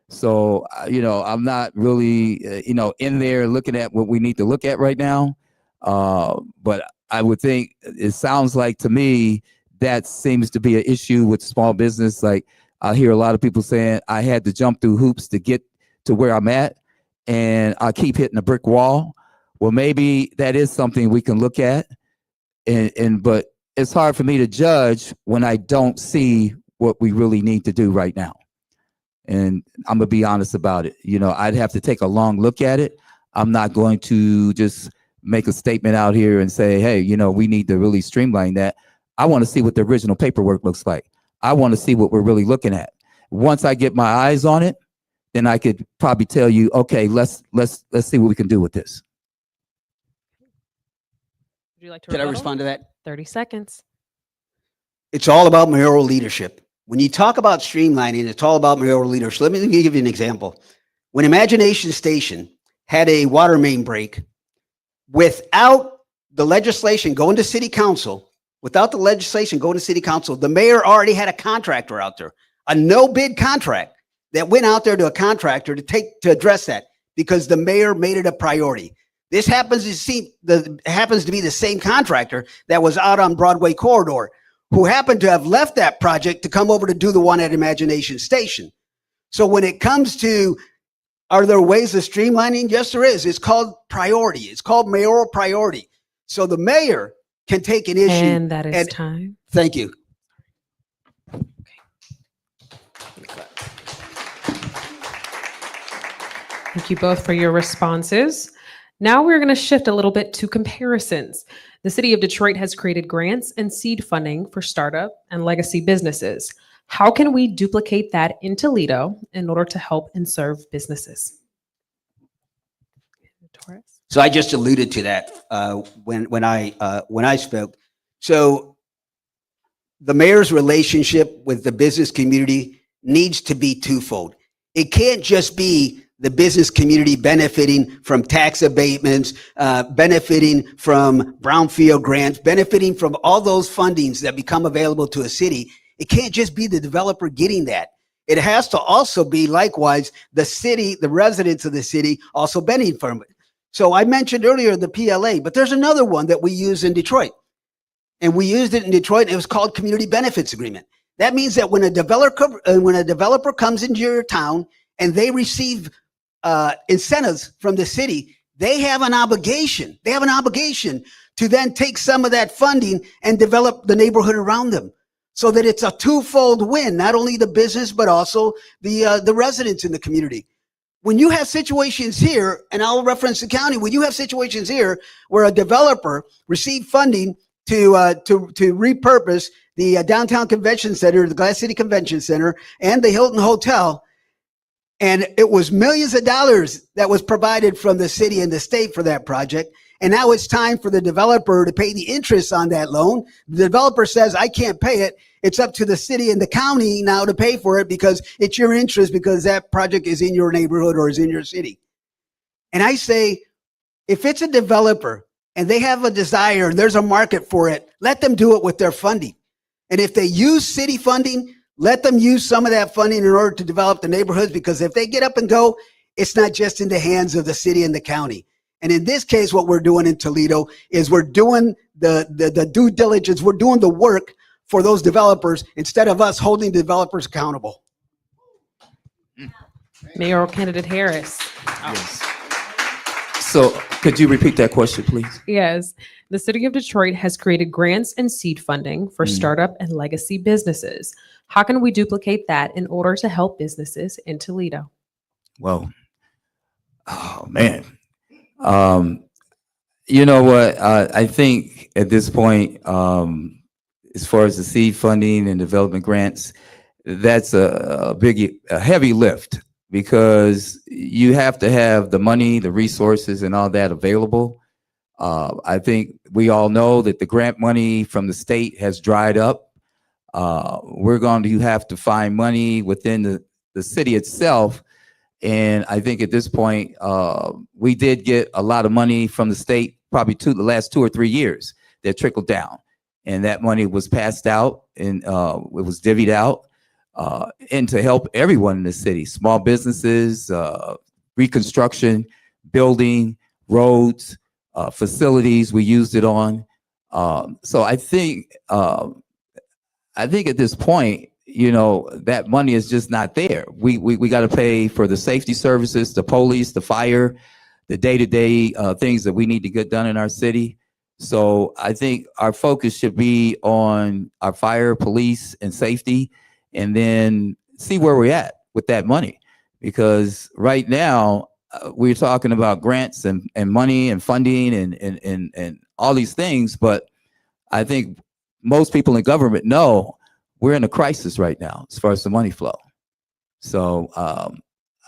So, I'm not really, in there looking at what we need to look at right now. But I would think it sounds like to me that seems to be an issue with small business. Like I hear a lot of people saying I had to jump through hoops to get to where I'm at, and I keep hitting a brick wall. Well, maybe that is something we can look at, but it's hard for me to judge when I don't see what we really need to do right now. And I'm gonna be honest about it. I'd have to take a long look at it. I'm not going to just make a statement out here and say, hey, we need to really streamline that. I want to see what the original paperwork looks like. I want to see what we're really looking at. Once I get my eyes on it, then I could probably tell you, okay, let's see what we can do with this. Would you like to Can I rebuttal? respond to that? 30 seconds. It's all about mayoral leadership. When you talk about streamlining, it's all about mayoral leadership. Let me give you an example. When Imagination Station had a water main break, without the legislation going to city council, the mayor already had a contractor out there, a no bid contract that went out there to a contractor to address that because the mayor made it a priority. This happens to be the same contractor that was out on Broadway corridor, who happened to have left that project to come over to do the one at Imagination Station. So when it comes to, are there ways of streamlining? Yes, there is. It's called priority. It's called mayoral priority. So the mayor can take an issue. And that is and- time. Thank you. Thank you both for your responses. Now we're going to shift a little bit to comparisons. The city of Detroit has created grants and seed funding for startup and legacy businesses. How can we duplicate that in Toledo in order to help and serve businesses? Torres? So I just alluded to that when I spoke. So the mayor's relationship with the business community needs to be twofold. It can't just be the business community benefiting from tax abatements, benefiting from brownfield grants, benefiting from all those fundings that become available to a city. It can't just be the developer getting that. It has to also be likewise the city, the residents of the city also benefiting from it. So I mentioned earlier the PLA, but there's another one that we use in Detroit. And we used it in Detroit. And it was called Community Benefits Agreement. That means that when a developer comes into your town and they receive incentives from the city, they have an obligation. They have an obligation to then take some of that funding and develop the neighborhood around them, so that it's a twofold win, not only the business, but also the residents in the community. When you have situations here, and I'll reference the county, when you have situations here where a developer received funding to repurpose the downtown convention center, the Glass City Convention Center, and the Hilton Hotel, and it was millions of dollars that was provided from the city and the state for that project. And now it's time for the developer to pay the interest on that loan. The developer says, I can't pay it. It's up to the city and the county now to pay for it because it's your interest because that project is in your neighborhood or is in your city. And I say, if it's a developer and they have a desire and there's a market for it, let them do it with their funding. And if they use city funding, let them use some of that funding in order to develop the neighborhoods, because if they get up and go, it's not just in the hands of the city and the county. And in this case, what we're doing in Toledo is we're doing the due diligence, we're doing the work for those developers instead of us holding the developers accountable. Mayoral candidate Harris. Yes. So could you repeat that question, please? Yes. The city of Detroit has created grants and seed funding for startup and legacy businesses. How can we duplicate that in order to help businesses in Toledo? Well, oh man. You know what? I think at this point, as far as the seed funding and development grants, that's a heavy lift, because you have to have the money, the resources, and all that available. I think we all know that the grant money from the state has dried up. We're going to have to find money within the city itself. And I think at this point, we did get a lot of money from the state, probably the last 2 or 3 years, that trickled down. And that money was passed out and it was divvied out and to help everyone in the city, small businesses, reconstruction, building, roads, facilities we used it on. So I think at this point, you know, that money is just not there. We got to pay for the safety services, the police, the fire, the day-to-day things that we need to get done in our city. So I think our focus should be on our fire, police, and safety, and then see where we're at with that money. Because right now, we're talking about grants and money and funding and all these things, but I think most people in government know we're in a crisis right now as far as the money flow. So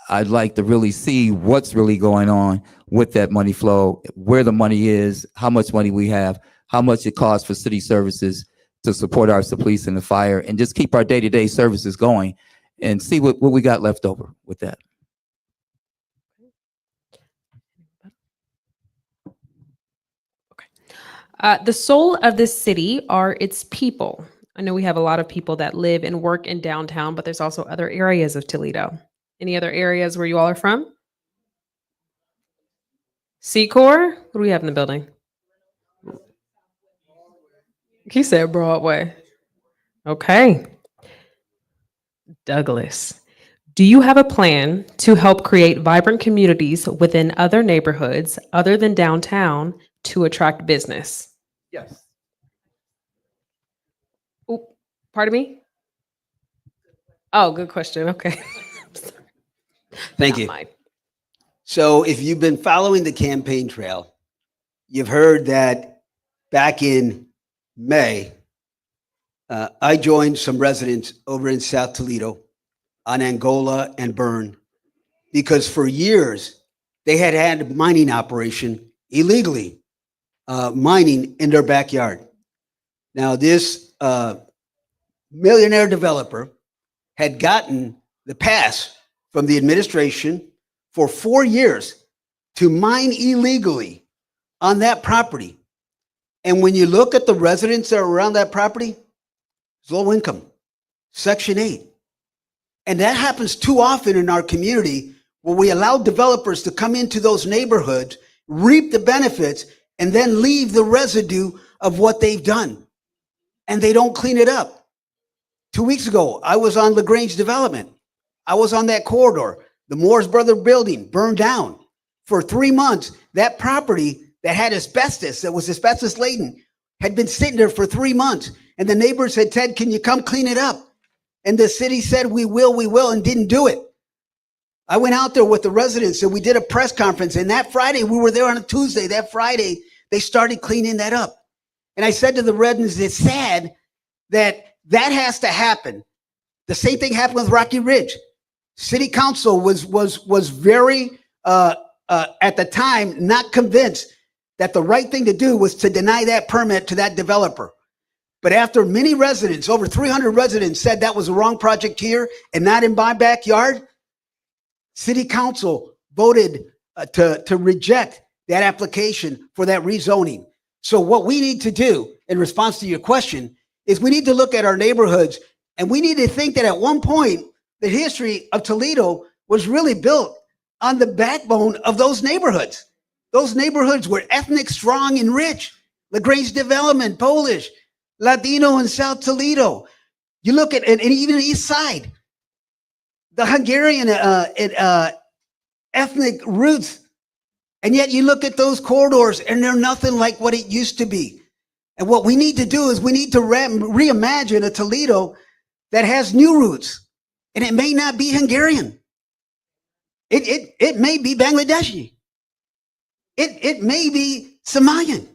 I'd like to really see what's really going on with that money flow, where the money is, how much money we have, how much it costs for city services to support our police and the fire, and just keep our day-to-day services going and see what we got left over with that. The soul of this city are its people. I know we have a lot of people that live and work in downtown, but there's also other areas of Toledo. Any other areas where you all are from? Secor? What do we have in the building? He said Broadway. Okay. Douglas. Do you have a plan to help create vibrant communities within other neighborhoods other than downtown to attract business? Yes. Oop, pardon me? Oh, good question. Okay. Thank Not you. mine. So if you've been following the campaign trail, you've heard that back in May, I joined some residents over in South Toledo on Angola and Byrne because for years they had had a mining operation illegally, mining in their backyard. Now, this millionaire developer had gotten the pass from the administration for 4 years to mine illegally on that property. And when you look at the residents that are around that property, it's low income, Section 8. And that happens too often in our community where we allow developers to come into those neighborhoods, reap the benefits, and then leave the residue of what they've done. And they don't clean it up. 2 weeks ago, I was on LaGrange Development. I was on that corridor. The Moore's Brother building burned down. For 3 months, that property that had asbestos, that was asbestos laden, had been sitting there for 3 months. And the neighbors said, Ted, can you come clean it up? And the city said, we will, and didn't do it. I went out there with the residents and we did a press conference. And that Friday, we were there on a Tuesday. That Friday, they started cleaning that up. And I said to the residents, it's sad that that has to happen. The same thing happened with Rocky Ridge. City council was very, at the time, not convinced that the right thing to do was to deny that permit to that developer. But after many residents, over 300 residents said that was the wrong project here and not in my backyard, city council voted to reject that application for that rezoning. So what we need to do in response to your question is we need to look at our neighborhoods and we need to think that at one point, the history of Toledo was really built on the backbone of those neighborhoods. Those neighborhoods were ethnic, strong, and rich. LaGrange Development, Polish, Latino in South Toledo. You look at, and even the East Side, the Hungarian ethnic roots. And yet you look at those corridors and they're nothing like what it used to be. And what we need to do is we need to reimagine a Toledo that has new roots. And it may not be Hungarian. It may be Bangladeshi. It may be Somalian,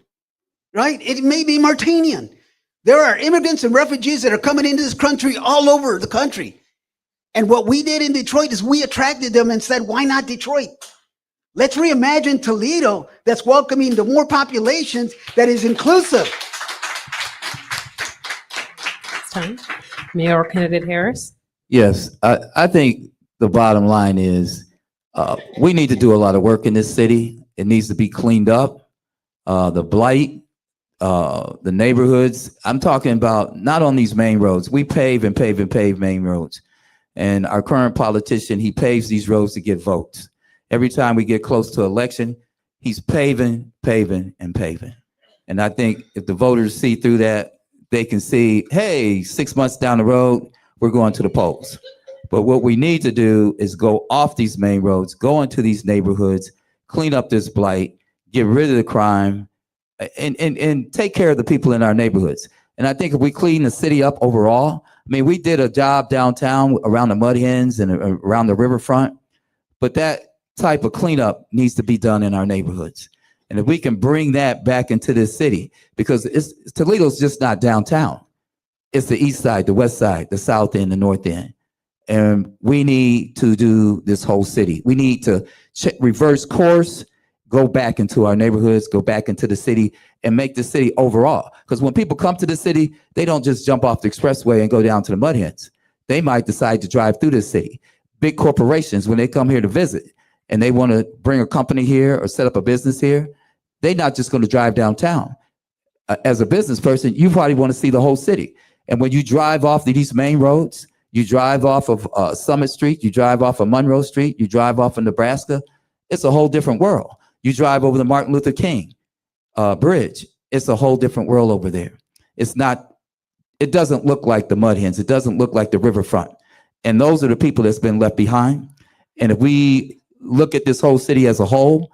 right? It may be Mauritanian. There are immigrants and refugees that are coming into this country all over the country. And what we did in Detroit is we attracted them and said, why not Detroit? Let's reimagine Toledo that's welcoming to more populations, that is inclusive. It's time. Mayoral candidate Harris. Yes, I think the bottom line is we need to do a lot of work in this city. It needs to be cleaned up. The blight, the neighborhoods. I'm talking about not on these main roads. We pave and pave and pave main roads. And our current politician, he paves these roads to get votes. Every time we get close to election, he's paving, paving, and paving. And I think if the voters see through that, they can see, hey, 6 months down the road, we're going to the polls. But what we need to do is go off these main roads, go into these neighborhoods, clean up this blight, get rid of the crime, and take care of the people in our neighborhoods. And I think if we clean the city up overall, I mean, we did a job downtown around the Mud Hens and around the riverfront, but that type of cleanup needs to be done in our neighborhoods. And if we can bring that back into this city, because Toledo's just not downtown. It's the east side, the west side, the south end, the north end. And we need to do this whole city. We need to reverse course, go back into our neighborhoods, go back into the city and make the city overall. Because when people come to the city, they don't just jump off the expressway and go down to the Mud Hens. They might decide to drive through the city. Big corporations, when they come here to visit and they want to bring a company here or set up a business here, they're not just going to drive downtown. As a business person, you probably want to see the whole city. And when you drive off these main roads, you drive off of Summit Street, you drive off of Monroe Street, you drive off of Nebraska, it's a whole different world. You drive over the Martin Luther King Bridge, it's a whole different world over there. It doesn't look like the Mud Hens. It doesn't look like the riverfront. And those are the people that's been left behind. And if we look at this whole city as a whole,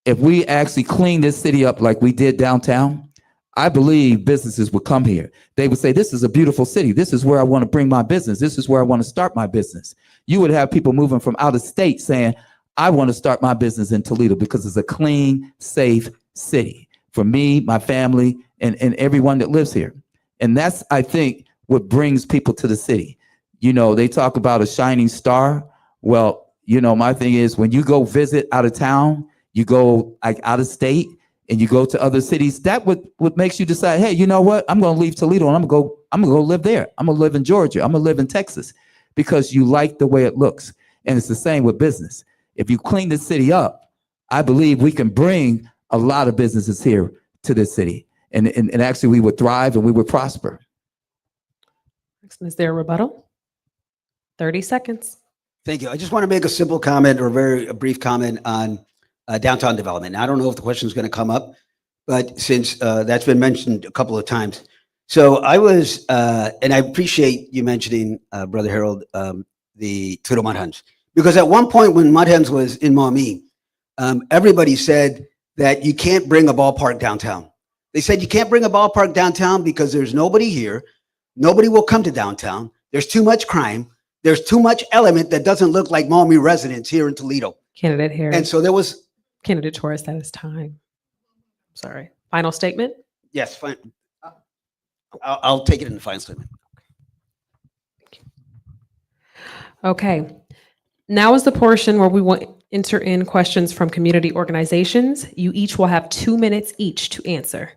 if we actually clean this city up like we did downtown, I believe businesses would come here. They would say, this is a beautiful city. This is where I want to bring my business. This is where I want to start my business. You would have people moving from out of state saying, I want to start my business in Toledo because it's a clean, safe city for me, my family, and everyone that lives here. And that's, I think, what brings people to the city. You know, they talk about a shining star. Well, you know, my thing is when you go visit out of town, you go like out of state and you go to other cities, that what makes you decide, hey, you know what? I'm going to leave Toledo and I'm going to go live there. I'm going to live in Georgia. I'm going to live in Texas because you like the way it looks. And it's the same with business. If you clean the city up, I believe we can bring a lot of businesses here to this city. And actually we would thrive and we would prosper. Excellent. Is there a rebuttal? 30 seconds. Thank you. I just want to make a simple comment or a brief comment on downtown development. Now, I don't know if the question is going to come up, but since that's been mentioned a couple of times. So I was, and I appreciate you mentioning, Brother Harold, the Toledo Mud Hens, because at one point when Mud Hens was in Maumee, everybody said that you can't bring a ballpark downtown. They said you can't bring a ballpark downtown because there's nobody here. Nobody will come to downtown. There's too much crime. There's too much element that doesn't look like Maumee residents here in Toledo. Candidate Harris. And so there was, Candidate Torres, that is time. Sorry. Final statement? yes, fine. I'll take it in the final statement. Okay. Now is the portion where we will enter in questions from community organizations. You each will have 2 minutes each to answer.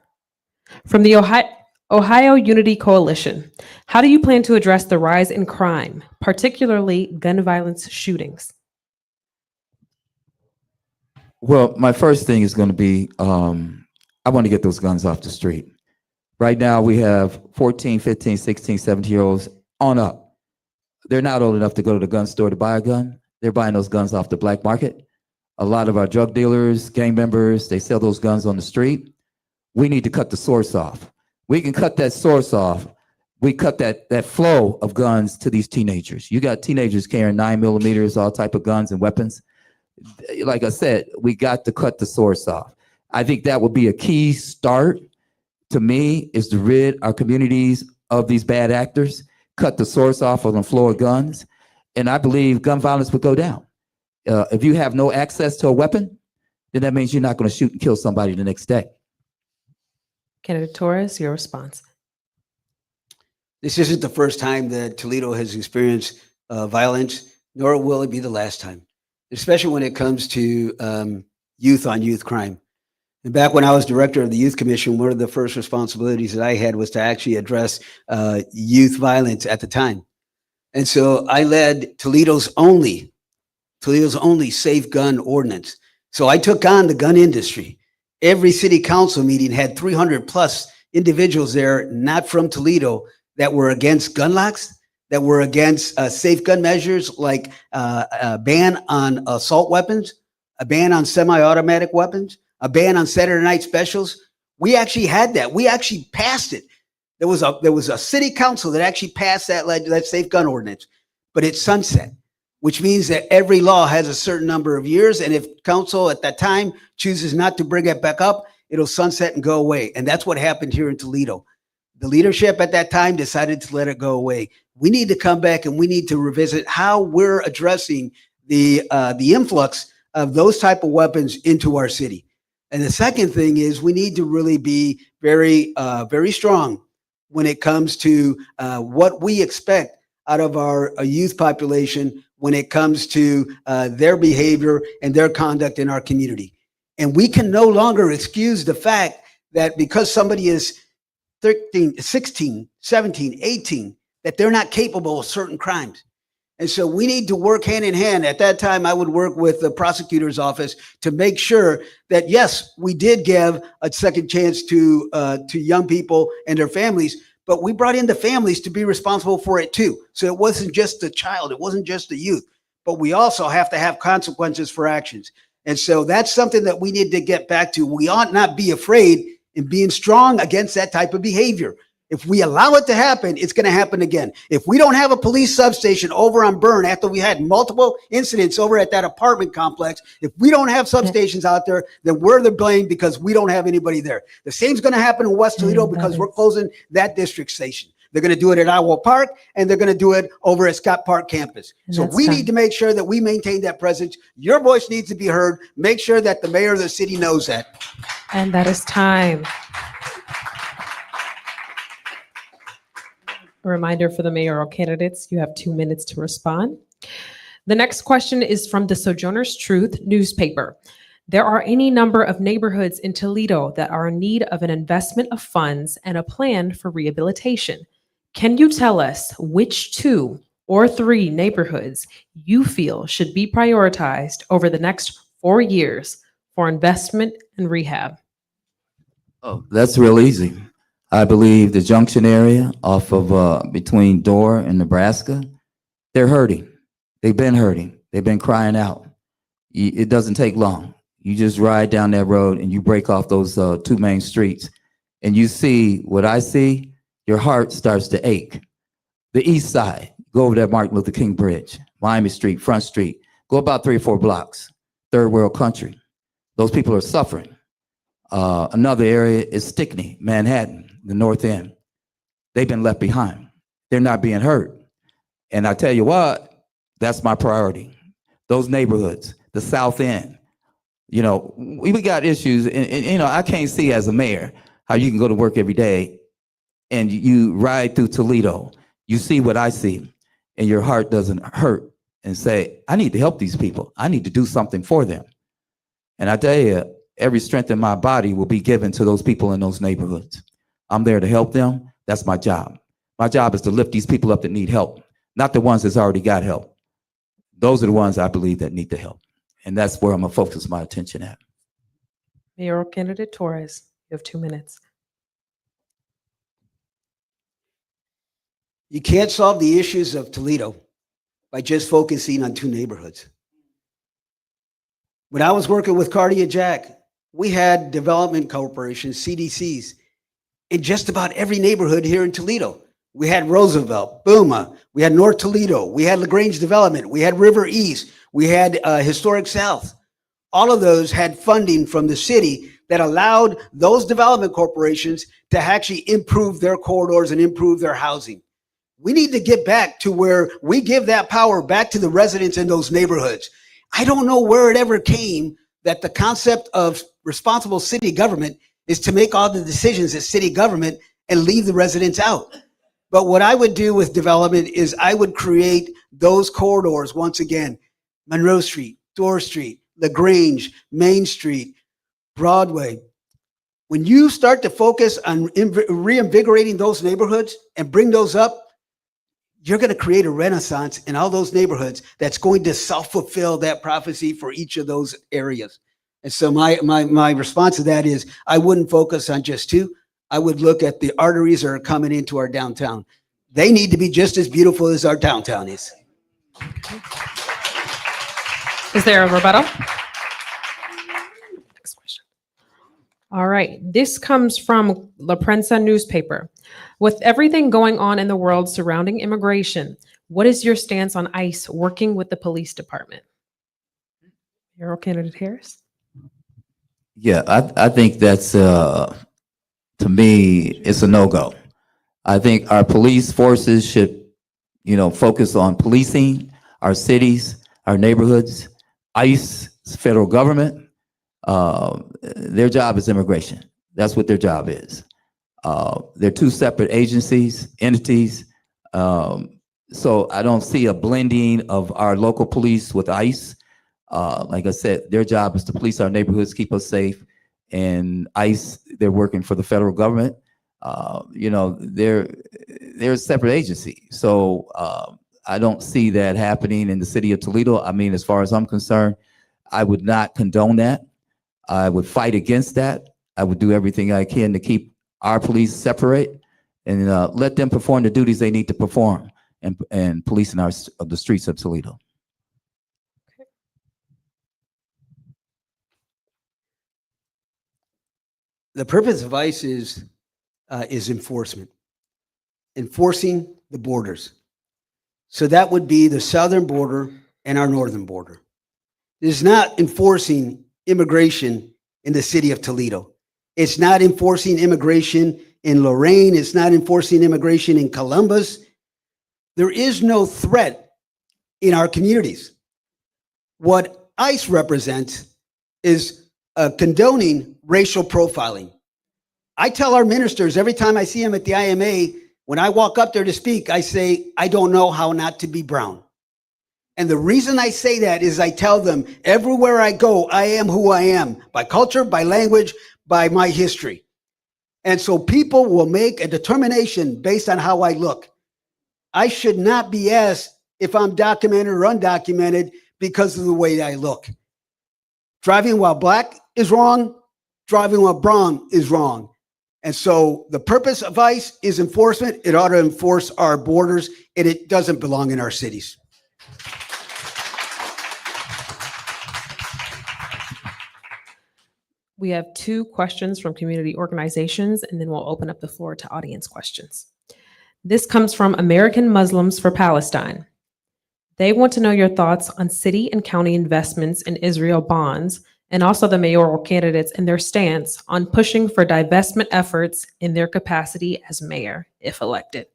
From the Ohio Unity Coalition, how do you plan to address the rise in crime, particularly gun violence shootings? Well, my first thing is going to be, I want to get those guns off the street. Right now, we have 14, 15, 16, 17-year-olds on up. They're not old enough to go to the gun store to buy a gun. They're buying those guns off the black market. A lot of our drug dealers, gang members, they sell those guns on the street. We need to cut the source off. We can cut that source off. We cut that flow of guns to these teenagers. You got teenagers carrying 9mm, all type of guns and weapons. Like I said, we got to cut the source off. I think that would be a key start to me, is to rid our communities of these bad actors, cut the source off of the flow of guns, and I believe gun violence would go down. If you have no access to a weapon, then that means you're not going to shoot and kill somebody the next day. Candidate Torres, your response. This isn't the first time that Toledo has experienced violence, nor will it be the last time, especially when it comes to youth on youth crime. And back when I was director of the Youth Commission, one of the first responsibilities that I had was to actually address youth violence at the time. And so I led Toledo's only safe gun ordinance. So I took on the gun industry. Every city council meeting had 300 plus individuals there, not from Toledo, that were against gun locks, that were against safe gun measures like a ban on assault weapons, a ban on semi-automatic weapons, a ban on Saturday night specials. We actually had that. We actually passed it. There was a city council that actually passed that safe gun ordinance, but it's sunset, which means that every law has a certain number of years. And if council at that time chooses not to bring it back up, it'll sunset and go away. And that's what happened here in Toledo. The leadership at that time decided to let it go away. We need to come back and we need to revisit how we're addressing the influx of those type of weapons into our city. And the second thing is we need to really be very, very strong when it comes to what we expect out of our youth population when it comes to their behavior and their conduct in our community. And we can no longer excuse the fact that because somebody is 13, 16, 17, 18, that they're not capable of certain crimes. And so we need to work hand in hand. At that time, I would work with the prosecutor's office to make sure that, yes, we did give a second chance to young people and their families, but we brought in the families to be responsible for it too. So it wasn't just the child, it wasn't just the youth, but we also have to have consequences for actions. And so that's something that we need to get back to. We ought not be afraid in being strong against that type of behavior. If we allow it to happen, it's going to happen again. If we don't have a police substation over on Byrne after we had multiple incidents over at that apartment complex, if we don't have substations out there, then we're the blame because we don't have anybody there. The same's going to happen in West Toledo because we're closing that district station. They're going to do it at Iowa Park, and they're going to do it over at Scott Park campus. So we need to make sure that we maintain that presence. Your voice needs to be heard. Make sure that the mayor of the city knows that. And that is time. A reminder for the mayoral candidates, you have 2 minutes to respond. The next question is from the Sojourner's Truth newspaper. There are any number of neighborhoods in Toledo that are in need of an investment of funds and a plan for rehabilitation. Can you tell us which 2 or 3 neighborhoods you feel should be prioritized over the next 4 years for investment and rehab? Oh, that's real easy. I believe the Junction area off of between Dorr and Nebraska, they're hurting. They've been hurting. They've been crying out. It doesn't take long. You just ride down that road and you break off those 2 main streets and you see what I see, your heart starts to ache. The east side, go over that Martin Luther King Bridge, Miami Street, Front Street, go about 3 or 4 blocks, third world country. Those people are suffering. Another area is Stickney, Manhattan, the North End. They've been left behind. They're not being heard. And I tell you what, that's my priority. Those neighborhoods, the South End, you know, we got issues. And you know, I can't see as a mayor how you can go to work every day and you ride through Toledo. You see what I see and your heart doesn't hurt and say, I need to help these people. I need to do something for them. And I tell you, every strength in my body will be given to those people in those neighborhoods. I'm there to help them. That's my job. My job is to lift these people up that need help, not the ones that's already got help. Those are the ones I believe that need the help. And that's where I'm gonna focus my attention at. Mayoral candidate Torres, you have 2 minutes. You can't solve the issues of Toledo by just focusing on 2 neighborhoods. When I was working with Cardia Jack, we had development corporations, CDCs, in just about every neighborhood here in Toledo. We had Roosevelt, Booma, we had North Toledo, we had LaGrange Development, we had River East, we had Historic South. All of those had funding from the city that allowed those development corporations to actually improve their corridors and improve their housing. We need to get back to where we give that power back to the residents in those neighborhoods. I don't know where it ever came that the concept of responsible city government is to make all the decisions as city government and leave the residents out. But what I would do with development is I would create those corridors once again, Monroe Street, Dorr Street, LaGrange, Main Street, Broadway. When you start to focus on reinvigorating those neighborhoods and bring those up, you're going to create a renaissance in all those neighborhoods that's going to self-fulfill that prophecy for each of those areas. And so my response to that is I wouldn't focus on just 2. I would look at the arteries that are coming into our downtown. They need to be just as beautiful as our downtown is. Is there a rebuttal? Next question. All right, this comes from La Prensa newspaper. With everything going on in the world surrounding immigration, what is your stance on ICE working with the police department? Mayoral candidate Harris? Yeah, I think that's, to me, it's a no-go. I think our police forces should, you know, focus on policing our cities, our neighborhoods. ICE, federal government, their job is immigration. That's what their job is. They're 2 separate agencies, entities. So I don't see a blending of our local police with ICE. Like I said, their job is to police our neighborhoods, keep us safe. And ICE, they're working for the federal government. You know, they're a separate agency. So I don't see that happening in the city of Toledo. I mean, as far as I'm concerned, I would not condone that. I would fight against that. I would do everything I can to keep our police separate and let them perform the duties they need to perform and policing the streets of Toledo. The purpose of ICE is enforcement. enforcing the borders. So that would be the southern border and our northern border. It is not enforcing immigration in the city of Toledo. It's not enforcing immigration in Lorraine. It's not enforcing immigration in Columbus. There is no threat in our communities. What ICE represents is condoning racial profiling. I tell our ministers every time I see them at the IMA, when I walk up there to speak, I say, I don't know how not to be brown. And the reason I say that is I tell them everywhere I go, I am who I am by culture, by language, by my history. And so people will make a determination based on how I look. I should not be asked if I'm documented or undocumented because of the way I look. Driving while black is wrong. Driving while brown is wrong. And so the purpose of ICE is enforcement. It ought to enforce our borders, and it doesn't belong in our cities. We have 2 questions from community organizations, and then we'll open up the floor to audience questions. This comes from American Muslims for Palestine. They want to know your thoughts on city and county investments in Israel bonds, and also the mayoral candidates and their stance on pushing for divestment efforts in their capacity as mayor, if elected.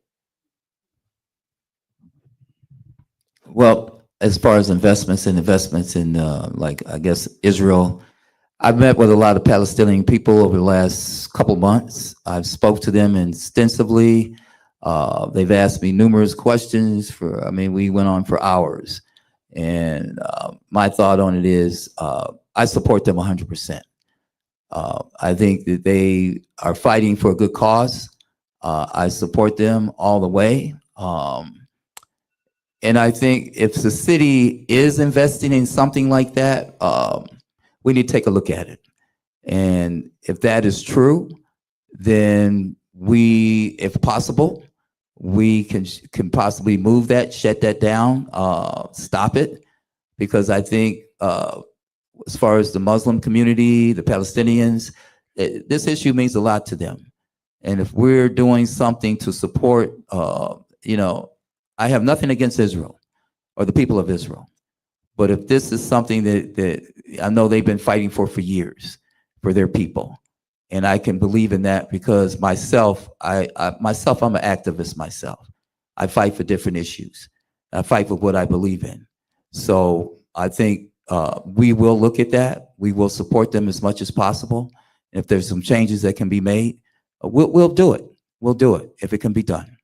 Well, as far as investments in, I guess, Israel, I've met with a lot of Palestinian people over the last couple months. I've spoke to them extensively. They've asked me numerous questions we went on for hours. And my thought on it is I support them 100%. I think that they are fighting for a good cause. I support them all the way. And I think if the city is investing in something like that, we need to take a look at it. And if that is true, then we, if possible, we can possibly move that, shut that down, stop it. Because I think as far as the Muslim community, the Palestinians, this issue means a lot to them. And if we're doing something to support, I have nothing against Israel or the people of Israel. But if this is something that I know they've been fighting for years, for their people, and I can believe in that because myself, I'm an activist myself. I fight for different issues. I fight for what I believe in. So I think we will look at that. We will support them as much as possible. If there's some changes that can be made, we'll do it. We'll do it if it can be done.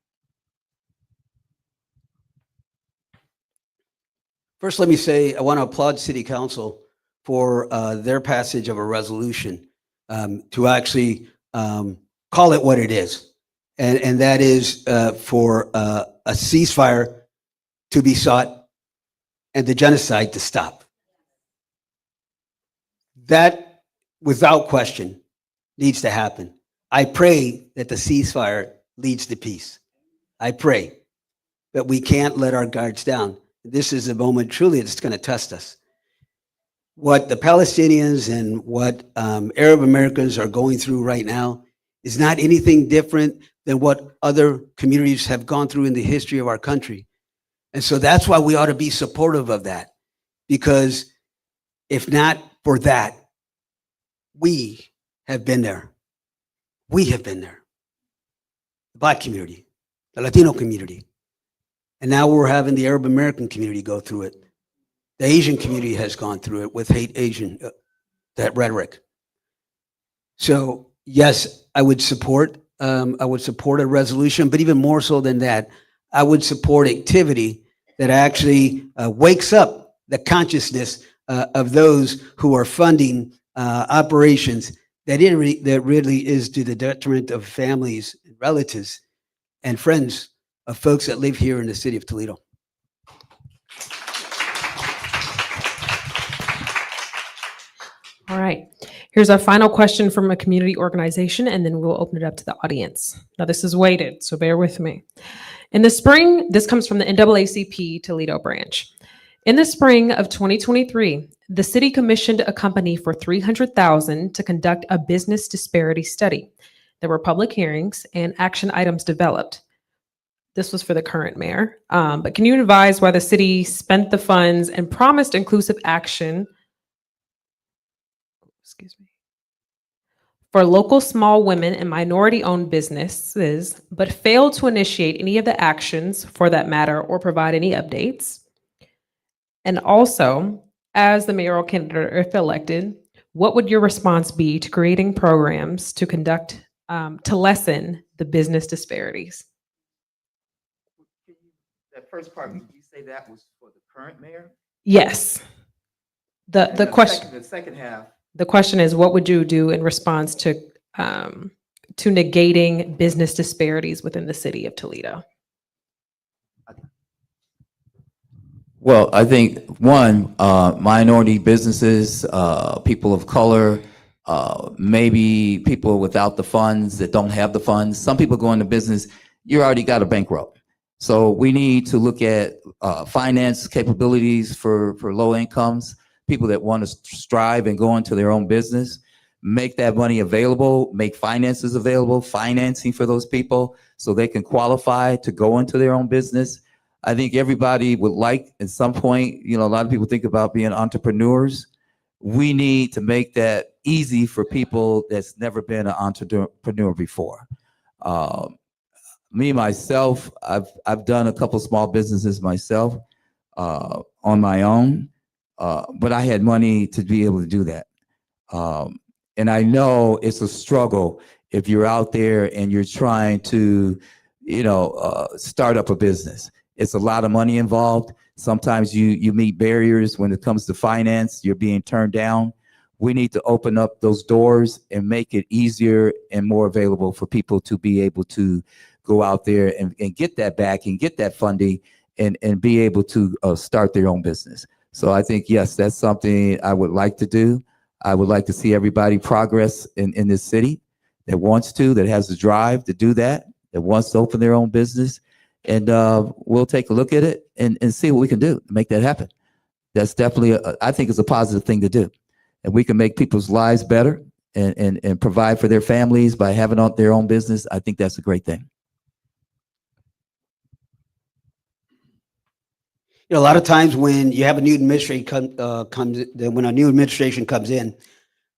First, let me say I want to applaud City Council for their passage of a resolution to actually call it what it is. And that is for a ceasefire to be sought and the genocide to stop. That, without question, needs to happen. I pray that the ceasefire leads to peace. I pray that we can't let our guards down. This is a moment truly that's going to test us. What the Palestinians and what Arab Americans are going through right now is not anything different than what other communities have gone through in the history of our country. And so that's why we ought to be supportive of that. Because if not for that, we have been there. We have been there. The Black community, the Latino community. And now we're having the Arab American community go through it. The Asian community has gone through it with hate Asian, that rhetoric. So yes, I would support a resolution, but even more so than that, I would support activity that actually wakes up the consciousness of those who are funding operations that really is to the detriment of families and relatives and friends of folks that live here in the city of Toledo. All right. Here's our final question from a community organization, and then we'll open it up to the audience. Now, this is weighted, so bear with me. In the spring, this comes from the NAACP Toledo branch. In the spring of 2023, the city commissioned a company for $300,000 to conduct a business disparity study. There were public hearings and action items developed. This was for the current mayor. But can you advise why the city spent the funds and promised inclusive action, excuse me, for local small women and minority-owned businesses, but failed to initiate any of the actions for that matter or provide any updates? And also, as the mayoral candidate, if elected, what would your response be to creating programs to conduct, to lessen the business disparities? That first part, did you say that was for the current mayor? Yes. And The question, The second half, the question is, what would you do in response to negating business disparities within the city of Toledo? well, I think one, minority businesses, people of color, maybe people without the funds that don't have the funds. Some people go into business, you already got a bankroll. So we need to look at finance capabilities for low incomes, people that want to strive and go into their own business, make that money available, make finances available, financing for those people so they can qualify to go into their own business. I think everybody would like at some point, a lot of people think about being entrepreneurs. We need to make that easy for people that's never been an entrepreneur before. Me, myself, I've done a couple small businesses myself on my own, but I had money to be able to do that. And I know it's a struggle if you're out there and you're trying to, start up a business. It's a lot of money involved. Sometimes you meet barriers when it comes to finance. You're being turned down. We need to open up those doors and make it easier and more available for people to be able to go out there and get that back and get that funding and be able to start their own business. So I think, yes, that's something I would like to do. I would like to see everybody progress in this city that wants to, that has the drive to do that wants to open their own business. And we'll take a look at it and see what we can do to make that happen. That's definitely, I think it's a positive thing to do. And we can make people's lives better and provide for their families by having their own business. I think that's a great thing. A lot of times when you have a new administration when a new administration comes in,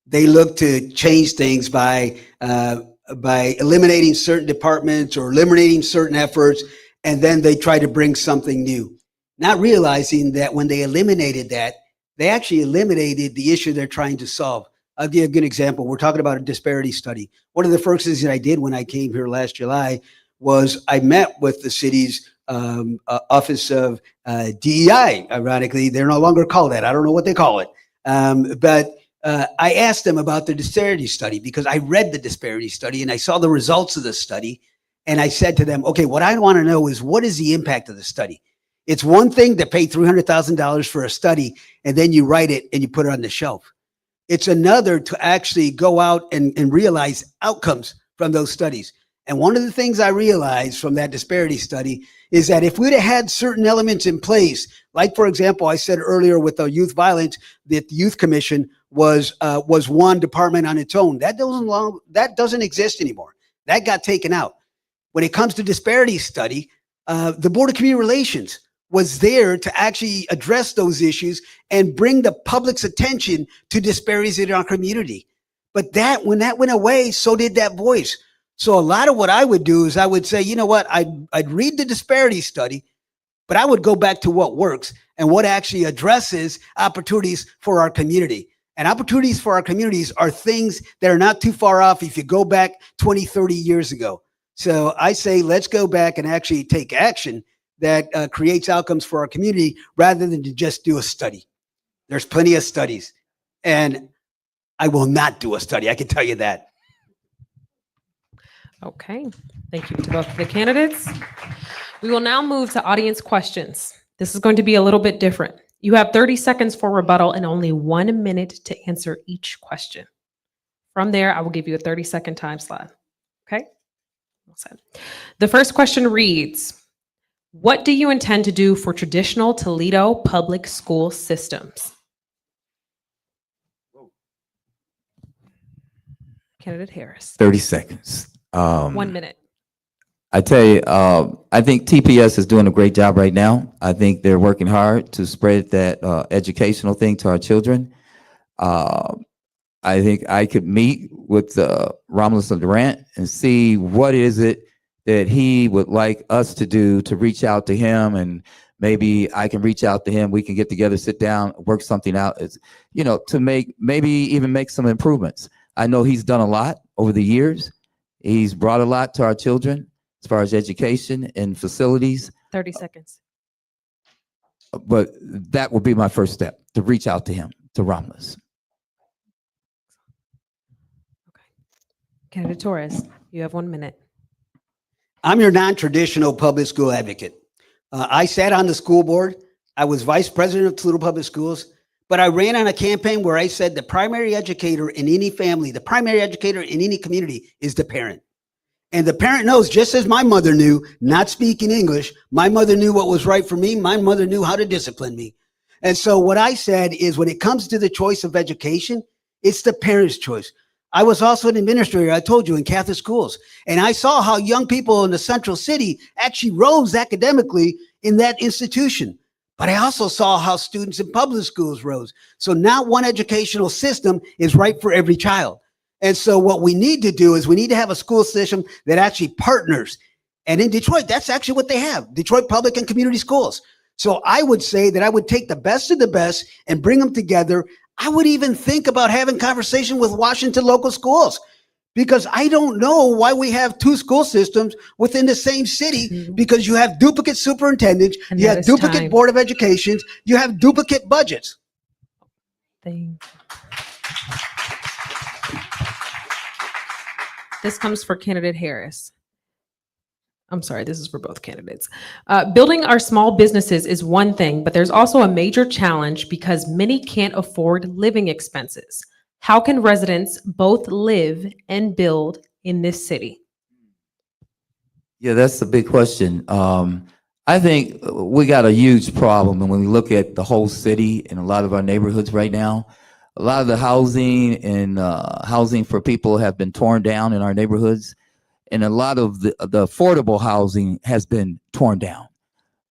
they look to change things by eliminating certain departments or eliminating certain efforts, and then they try to bring something new, not realizing that when they eliminated that, they actually eliminated the issue they're trying to solve. I'll give you a good example. We're talking about a disparity study. One of the first things that I did when I came here last July was I met with the city's Office of DEI. Ironically, they're no longer called that. I don't know what they call it. But I asked them about the disparity study because I read the disparity study and I saw the results of the study. And I said to them, okay, what I want to know is what is the impact of the study? It's one thing to pay $300,000 for a study and then you write it and you put it on the shelf. It's another to actually go out and realize outcomes from those studies. And one of the things I realized from that disparity study is that if we'd have had certain elements in place, like, for example, I said earlier with the youth violence, that the youth commission was one department on its own. That doesn't exist anymore. That got taken out. When it comes to disparity study, the Board of Community Relations was there to actually address those issues and bring the public's attention to disparities in our community. But when that went away, so did that voice. So a lot of what I would do is I would say, you know what, I'd read the disparity study, but I would go back to what works and what actually addresses opportunities for our community. And opportunities for our communities are things that are not too far off if you go back 20, 30 years ago. So I say, let's go back and actually take action that creates outcomes for our community rather than to just do a study. There's plenty of studies. And I will not do a study, I can tell you that. Okay, thank you to both of the candidates. We will now move to audience questions. This is going to be a little bit different. You have 30 seconds for rebuttal and only 1 minute to answer each question. From there, I will give you a 30-second time slot. Okay? The first question reads, what do you intend to do for traditional Toledo public school systems? Candidate Harris. 30 seconds. 1 minute. I tell you, I think TPS is doing a great job right now. I think they're working hard to spread that educational thing to our children. Uh, I think I could meet with Romulus Durant and see what is it that he would like us to do to reach out to him, and maybe I can reach out to him. We can get together, sit down, work something out. It's, you know, to maybe even make some improvements. I know he's done a lot over the years. He's brought a lot to our children as far as education and facilities. 30 seconds. But that would be my first step, to reach out to him, to Romulus. Candidate Torres, you have 1 minute. I'm your non-traditional public school advocate. I sat on the school board. I was vice president of Toledo Public Schools, but I ran on a campaign where I said the primary educator in any family, the primary educator in any community is the parent. And the parent knows, just as my mother knew, not speaking English, my mother knew what was right for me. My mother knew how to discipline me. And so what I said is, when it comes to the choice of education, it's the parent's choice. I was also an administrator, I told you, in Catholic schools. And I saw how young people in the central city actually rose academically in that institution. But I also saw how students in public schools rose. So not one educational system is right for every child. And so what we need to do is we need to have a school system that actually partners. And in Detroit, that's actually what they have, Detroit Public and Community Schools. So I would say that I would take the best of the best and bring them together. I would even think about having conversation with Washington local schools, because I don't know why we have two school systems within the same city, because you have duplicate superintendents, And you that have is duplicate time. board of educations, you have duplicate budgets. Thank This comes for candidate Harris. I'm sorry, this is for both candidates. Building our small businesses is one thing, but there's also a major challenge because many can't afford living expenses. How can residents both live and build in this city? Yeah, that's a big question. I think we got a huge problem, and when we look at the whole city and a lot of our neighborhoods right now, a lot of the housing and housing for people have been torn down in our neighborhoods, and a lot of the affordable housing has been torn down.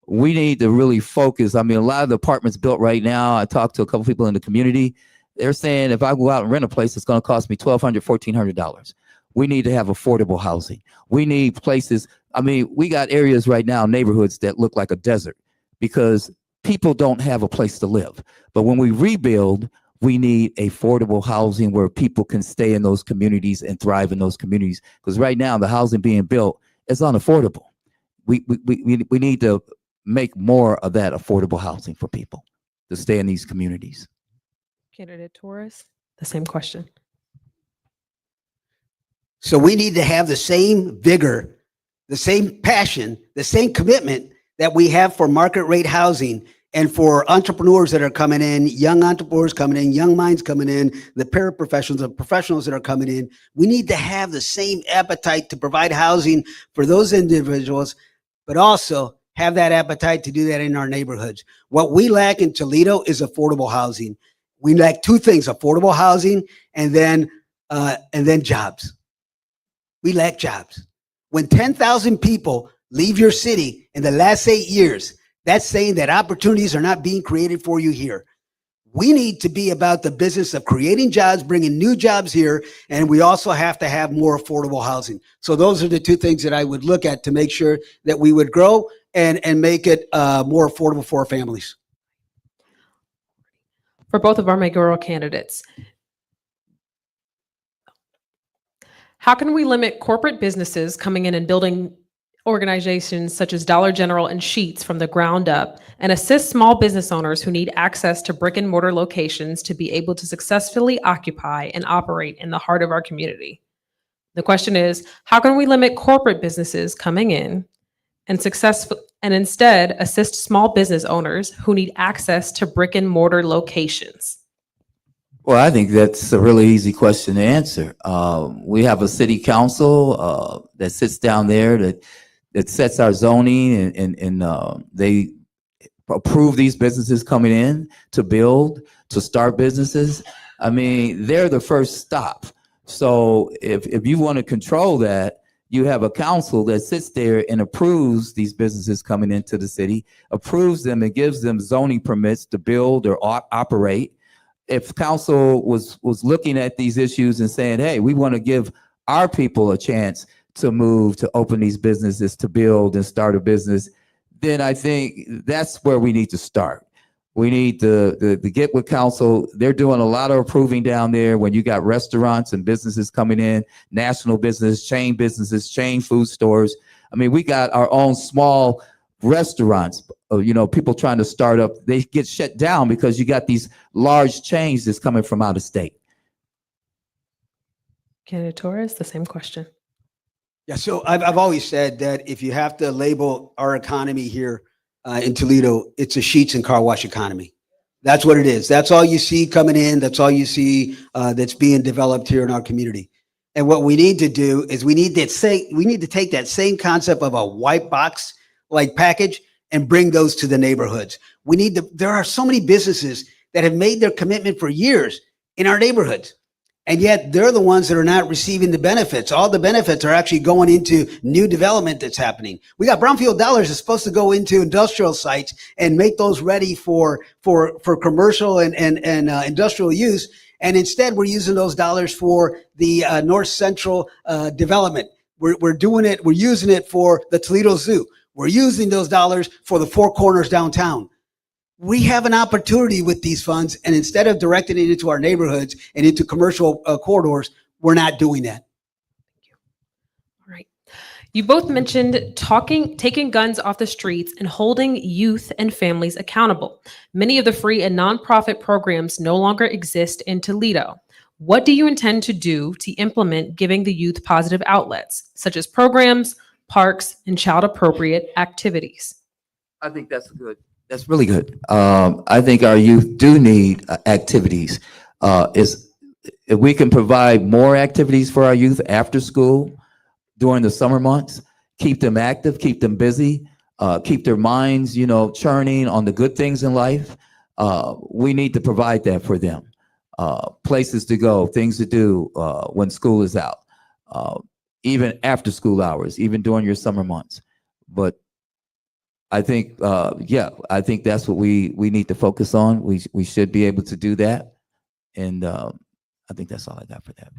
We need to really focus. I mean, a lot of the apartments built right now, I talked to a couple people in the community, they're saying if I go out and rent a place, it's going to cost me $1,200, $1,400. We need to have affordable housing. We need places. I mean, we got areas right now, neighborhoods that look like a desert because people don't have a place to live. But when we rebuild, we need affordable housing where people can stay in those communities and thrive in those communities. Because right now, the housing being built is unaffordable. We need to make more of that affordable housing for people to stay in these communities. Candidate Torres, the same question. So we need to have the same vigor, the same passion, the same commitment that we have for market rate housing and for entrepreneurs that are coming in, young entrepreneurs coming in, young minds coming in, the paraprofessionals, the professionals that are coming in. We need to have the same appetite to provide housing for those individuals, but also have that appetite to do that in our neighborhoods. What we lack in Toledo is affordable housing. We lack two things: affordable housing and then jobs. We lack jobs. When 10,000 people leave your city in the last 8 years, that's saying that opportunities are not being created for you here. We need to be about the business of creating jobs, bringing new jobs here, and we also have to have more affordable housing. So those are the two things that I would look at to make sure that we would grow and make it more affordable for our families. For both of our mayoral candidates, how can we limit corporate businesses coming in and building organizations such as Dollar General and Sheetz from the ground up and assist small business owners who need access to brick and mortar locations to be able to successfully occupy and operate in the heart of our community? The question is, how can we limit corporate businesses coming in and instead assist small business owners who need access to brick and mortar locations? Well, I think that's a really easy question to answer. We have a city council that sits down there that sets our zoning and they approve these businesses coming in to build, to start businesses. I mean, they're the first stop. So if you want to control that, you have a council that sits there and approves these businesses coming into the city, approves them and gives them zoning permits to build or operate. If council was looking at these issues and saying, hey, we want to give our people a chance to move, to open these businesses, to build and start a business, then I think that's where we need to start. We need to get with council. They're doing a lot of approving down there when you got restaurants and businesses coming in, national businesses, chain food stores. I mean, we got our own small restaurants, people trying to start up. They get shut down because you got these large chains that's coming from out of state. Candidate Torres, the same question. Yeah, so I've always said that if you have to label our economy here in Toledo, it's a sheets and car wash economy. That's what it is. That's all you see coming in. That's all you see that's being developed here in our community. And what we need to do is we need to take that same concept of a white box like package and bring those to the neighborhoods. There are so many businesses that have made their commitment for years in our neighborhoods. And yet they're the ones that are not receiving the benefits. All the benefits are actually going into new development that's happening. We got brownfield dollars that's supposed to go into industrial sites and make those ready for commercial and industrial use. And instead we're using those dollars for the North Central development. We're using it for the Toledo Zoo. We're using those dollars for the Four Corners downtown. We have an opportunity with these funds, and instead of directing it into our neighborhoods and into commercial corridors, we're not doing that. All right. You both mentioned taking guns off the streets and holding youth and families accountable. Many of the free and nonprofit programs no longer exist in Toledo. What do you intend to do to implement giving the youth positive outlets, such as programs, parks, and child-appropriate activities? I think that's really good. I think our youth do need activities. If we can provide more activities for our youth after school during the summer months, keep them active, keep them busy, keep their minds, churning on the good things in life. We need to provide that for them. Places to go, things to do when school is out, even after school hours, even during your summer months. But I think, I think that's what we need to focus on. We should be able to do that. And I think that's all I got for that.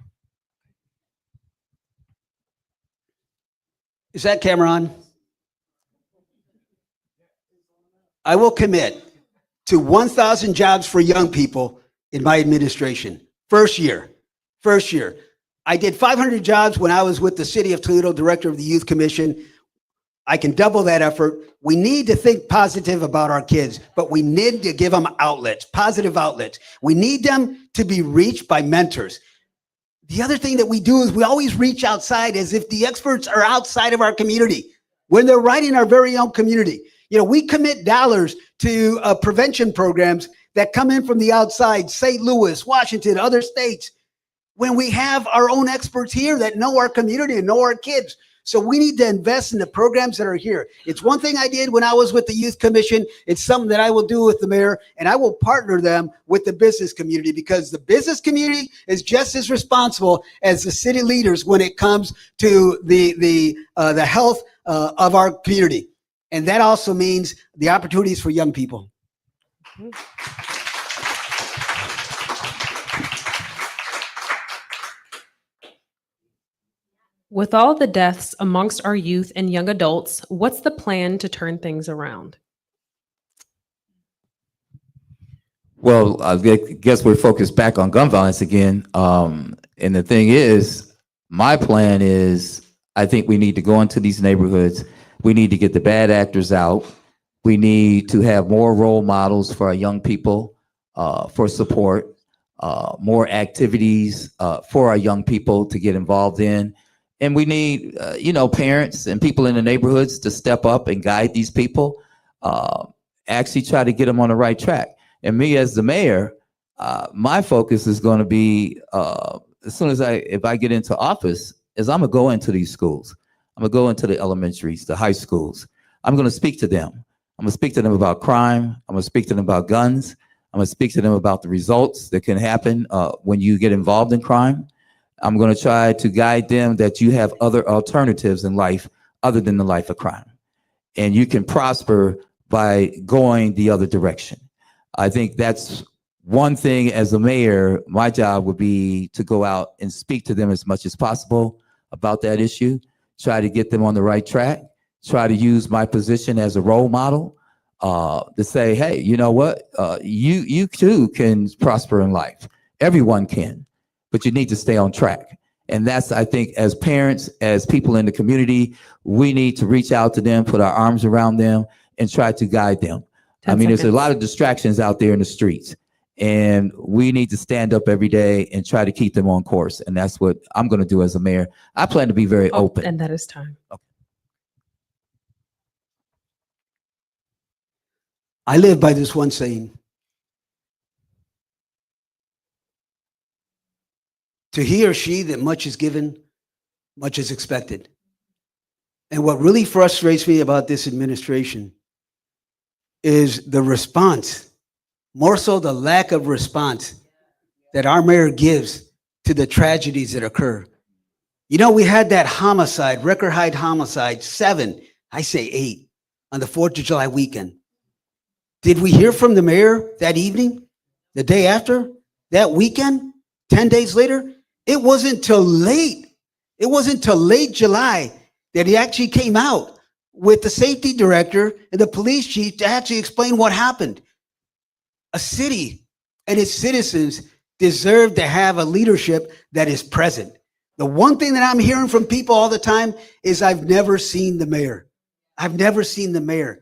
Is that camera on? I will commit to 1,000 jobs for young people in my administration. First year. I did 500 jobs when I was with the City of Toledo, Director of the Youth Commission. I can double that effort. We need to think positive about our kids, but we need to give them outlets, positive outlets. We need them to be reached by mentors. The other thing that we do is we always reach outside as if the experts are outside of our community when they're right in our very own community. We commit dollars to prevention programs that come in from the outside, St. Louis, Washington, other states, when we have our own experts here that know our community and know our kids. So we need to invest in the programs that are here. It's one thing I did when I was with the Youth Commission. It's something that I will do with the mayor, and I will partner them with the business community, because the business community is just as responsible as the city leaders when it comes to the health of our community. And that also means the opportunities for young people. With all the deaths amongst our youth and young adults, what's the plan to turn things around? Well, I guess we're focused back on gun violence again. And the thing is, my plan is, I think we need to go into these neighborhoods. We need to get the bad actors out. We need to have more role models for our young people for support, more activities for our young people to get involved in. And we need, parents and people in the neighborhoods to step up and guide these people, actually try to get them on the right track. And me as the mayor, my focus is going to be, as soon as if I get into office, is I'm going to go into these schools. I'm going to go into the elementaries, the high schools. I'm going to speak to them. I'm going to speak to them about crime. I'm going to speak to them about guns. I'm going to speak to them about the results that can happen when you get involved in crime. I'm going to try to guide them that you have other alternatives in life other than the life of crime. And you can prosper by going the other direction. I think that's one thing as a mayor, my job would be to go out and speak to them as much as possible about that issue, try to get them on the right track, try to use my position as a role model to say, hey, you know what? You too can prosper in life. Everyone can, but you need to stay on track. And that's, I think, as parents, as people in the community, we need to reach out to them, put our arms around them, and try to guide them. 10 I mean, there's a seconds. lot of distractions out there in the streets, and we need to stand up every day and try to keep them on course. And that's what I'm going to do as a mayor. I plan to be very open. And that is time. I live by this one saying. To he or she that much is given, much is expected. And what really frustrates me about this administration is the response, more so the lack of response that our mayor gives to the tragedies that occur. You know, we had that homicide, record high homicide, 7, I say 8, on the 4th of July weekend. Did we hear from the mayor that evening, the day after, that weekend, 10 days later? It wasn't till late. It wasn't till late July that he actually came out with the safety director and the police chief to actually explain what happened. A city and its citizens deserve to have a leadership that is present. The one thing that I'm hearing from people all the time is I've never seen the mayor. I've never seen the mayor.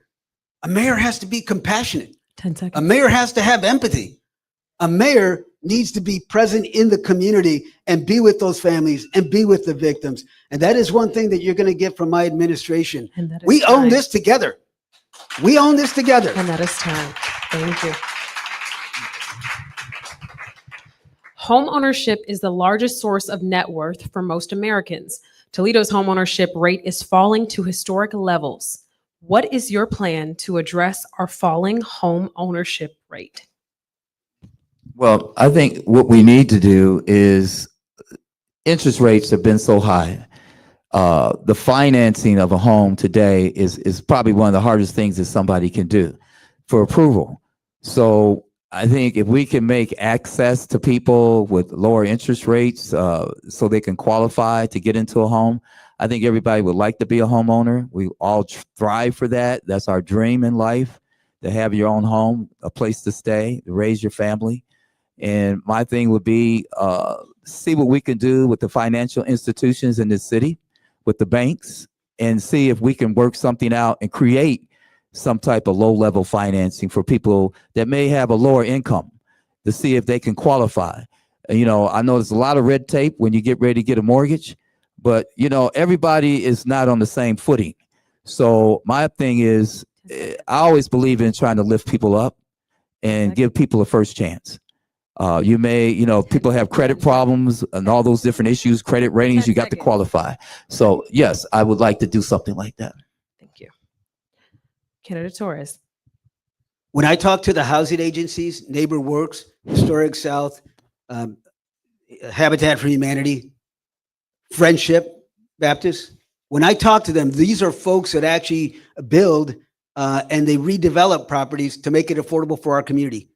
A mayor has to be compassionate. 10 seconds. A mayor has to have empathy. A mayor needs to be present in the community and be with those families and be with the victims. And that is one thing that you're going to get from my administration. And that is We own time. this together. We own this together. And that is time. Thank you. Home ownership is the largest source of net worth for most Americans. Toledo's home ownership rate is falling to historic levels. What is your plan to address our falling home ownership rate? Well, I think what we need to do is interest rates have been so high. The financing of a home today is probably one of the hardest things that somebody can do for approval. So I think if we can make access to people with lower interest rates so they can qualify to get into a home, I think everybody would like to be a homeowner. We all thrive for that. That's our dream in life, to have your own home, a place to stay, to raise your family. And my thing would be see what we can do with the financial institutions in this city, with the banks, and see if we can work something out and create some type of low-level financing for people that may have a lower income, to see if they can qualify. You know, I know there's a lot of red tape when you get ready to get a mortgage, but, you know, everybody is not on the same footing. So my thing is, I always believe in trying to lift people up and give people a first chance. You may, you know, people have credit problems and all those different issues, credit ratings, you got to qualify. So yes, I would like to do something like that. Thank you. Candidate Torres. When I talk to the housing agencies, Neighbor Works, Historic South, Habitat for Humanity, Friendship Baptist, when I talk to them, these are folks that actually build and they redevelop properties to make it affordable for our community.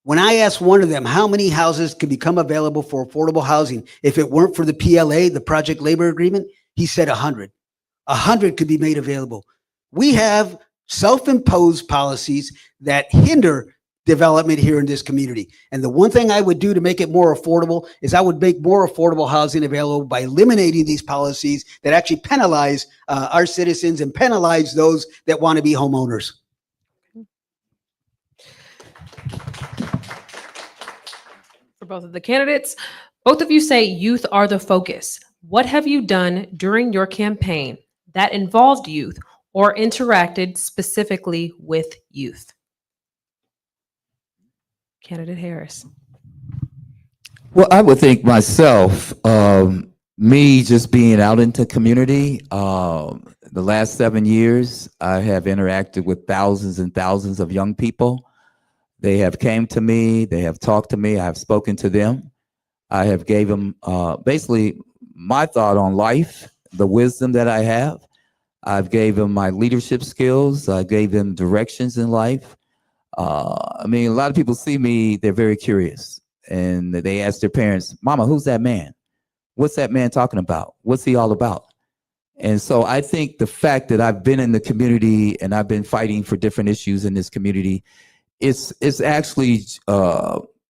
When I asked one of them how many houses could become available for affordable housing if it weren't for the PLA, the Project Labor Agreement, he said 100. 100 could be made available. We have self-imposed policies that hinder development here in this community. And the one thing I would do to make it more affordable is I would make more affordable housing available by eliminating these policies that actually penalize our citizens and penalize those that want to be homeowners. For both of the candidates, both of you say youth are the focus. What have you done during your campaign that involved youth or interacted specifically with youth? Candidate Harris. Well, I would think myself, me just being out into community, the last 7 years, I have interacted with thousands and thousands of young people. They have came to me, they have talked to me, I have spoken to them. I have gave them basically my thought on life, the wisdom that I have. I've gave them my leadership skills. I gave them directions in life. I mean, a lot of people see me, they're very curious. And they ask their parents, Mama, who's that man? What's that man talking about? What's he all about? And so I think the fact that I've been in the community and I've been fighting for different issues in this community, it's actually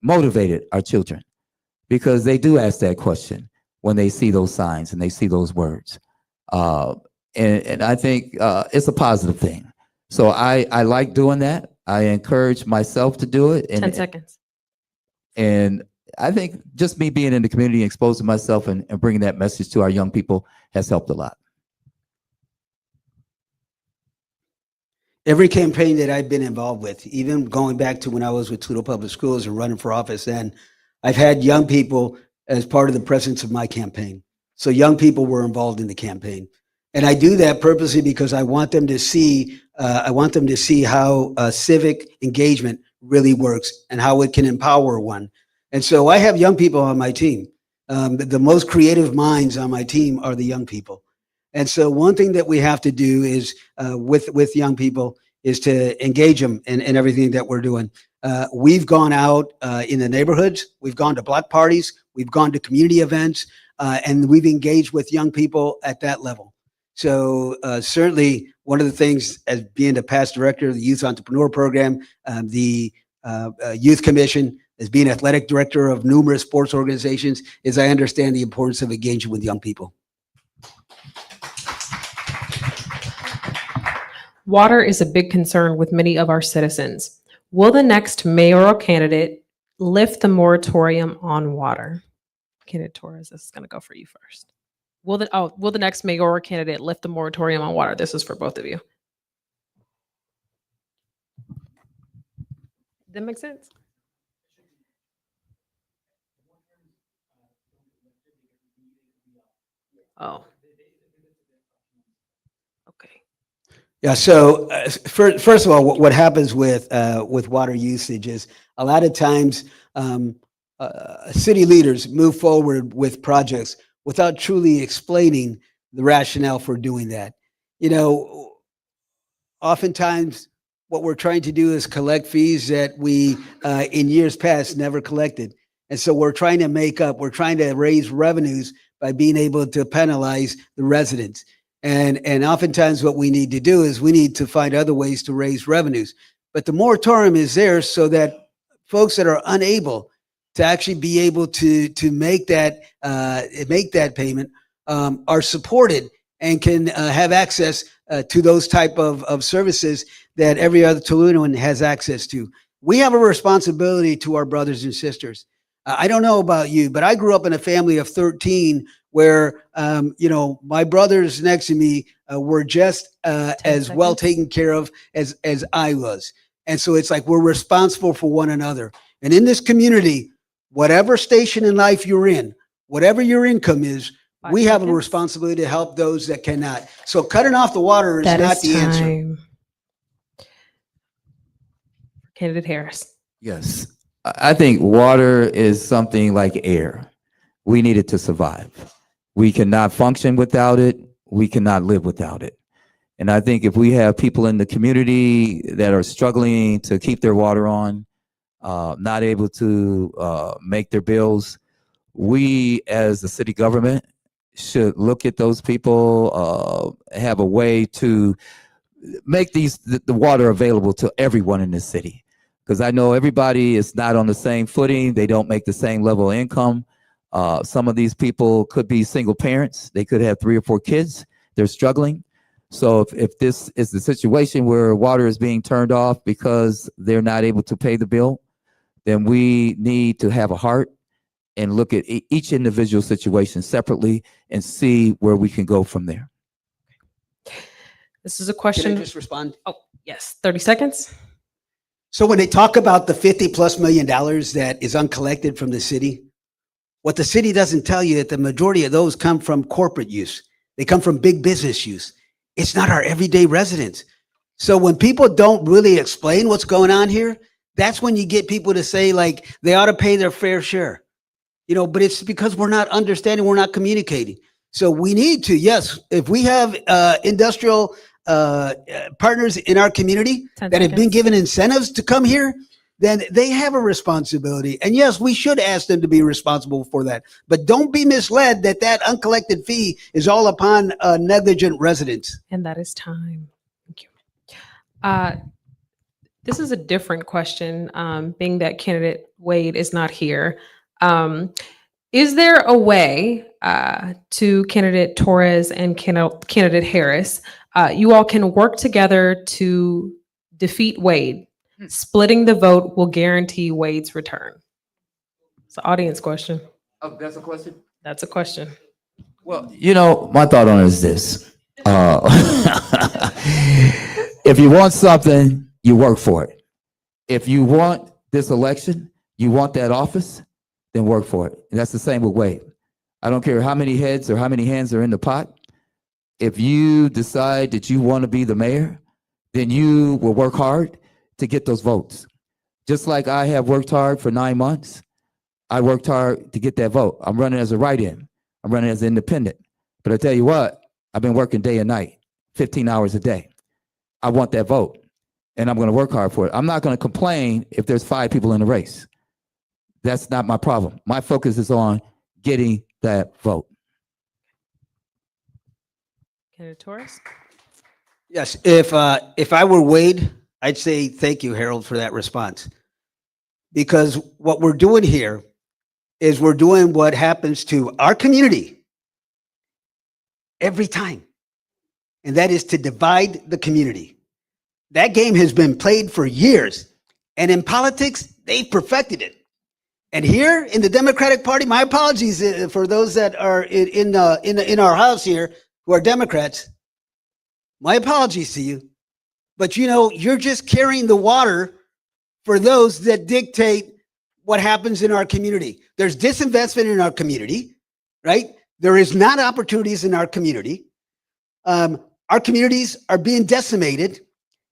motivated our children, because they do ask that question when they see those signs and they see those words. And I think it's a positive thing. So I like doing that. I encourage myself to do it. 10 seconds. And I think just me being in the community, exposing myself and bringing that message to our young people has helped a lot. Every campaign that I've been involved with, even going back to when I was with Toledo Public Schools and running for office then, I've had young people as part of the presence of my campaign. So young people were involved in the campaign. And I do that purposely because I want them to see, how civic engagement really works and how it can empower one. And so I have young people on my team. The most creative minds on my team are the young people. And so one thing that we have to do is with young people is to engage them in everything that we're doing. We've gone out in the neighborhoods, we've gone to block parties, we've gone to community events, and we've engaged with young people at that level. So certainly one of the things, as being the past director of the Youth Entrepreneur Program, the Youth Commission, as being athletic director of numerous sports organizations, is I understand the importance of engaging with young people. Water is a big concern with many of our citizens. Will the next mayoral candidate lift the moratorium on water? Candidate Torres, this is going to go for you first. Will the next mayoral candidate lift the moratorium on water? This is for both of you. That make sense? Oh. Okay. Yeah. So first of all, what happens with water usage is a lot of times city leaders move forward with projects without truly explaining the rationale for doing that. You know, oftentimes what we're trying to do is collect fees that we in years past never collected. And so we're trying to raise revenues by being able to penalize the residents. And oftentimes what we need to do is we need to find other ways to raise revenues. But the moratorium is there so that folks that are unable to actually be able to make that payment are supported and can have access to those type of services that every other Toledoan has access to. We have a responsibility to our brothers and sisters. I don't know about you, but I grew up in a family of 13 where, my brothers next to me were just as well taken care of as I was. And so it's like we're responsible for one another. And in this community, whatever station in life you're in, whatever your income is, we have a responsibility to help those that cannot. So cutting off the water is not the answer. Candidate Harris. Yes. I think water is something like air. We need it to survive. We cannot function without it. We cannot live without it. And I think if we have people in the community that are struggling to keep their water on, not able to make their bills, we as the city government should look at those people, have a way to make the water available to everyone in the city. Because I know everybody is not on the same footing. They don't make the same level of income. Some of these people could be single parents. They could have 3 or 4 kids. They're struggling. So if this is the situation where water is being turned off because they're not able to pay the bill, then we need to have a heart and look at each individual situation separately and see where we can go from there. This is a question. Can I just respond? Oh, yes. 30 seconds. So when they talk about the $50+ million that is uncollected from the city, what the city doesn't tell you that the majority of those come from corporate use. They come from big business use. It's not our everyday residents. So when people don't really explain what's going on here, that's when you get people to say like they ought to pay their fair share. but it's because we're not understanding, we're not communicating. So we need to, yes, if we have industrial partners in our community 10 that have been seconds. given incentives to come here, then they have a responsibility. And yes, we should ask them to be responsible for that. But don't be misled that that uncollected fee is all upon negligent residents. And that is time. Thank you. This is a different question, being that candidate Wade is not here. Is there a way to candidate Torres and candidate Harris, you all can work together to defeat Wade? Splitting the vote will guarantee Wade's return. It's an audience question. Oh, that's a question? That's a question. Well, my thought on it is this. If you want something, you work for it. If you want this election, you want that office, then work for it. And that's the same with Wade. I don't care how many heads or how many hands are in the pot. If you decide that you want to be the mayor, then you will work hard to get those votes. Just like I have worked hard for 9 months, I worked hard to get that vote. I'm running as a write-in. I'm running as an independent. But I tell you what, I've been working day and night, 15 hours a day. I want that vote, and I'm going to work hard for it. I'm not going to complain if there's 5 people in the race. That's not my problem. My focus is on getting that vote. Candidate Torres? Yes, if I were Wade, I'd say thank you, Harold, for that response. Because what we're doing here is we're doing what happens to our community every time. And that is to divide the community. That game has been played for years. And in politics, they've perfected it. And here in the Democratic Party, my apologies for those that are in our house here who are Democrats. My apologies to you. But you're just carrying the water for those that dictate what happens in our community. There's disinvestment in our community, right? There is not opportunities in our community. Our communities are being decimated,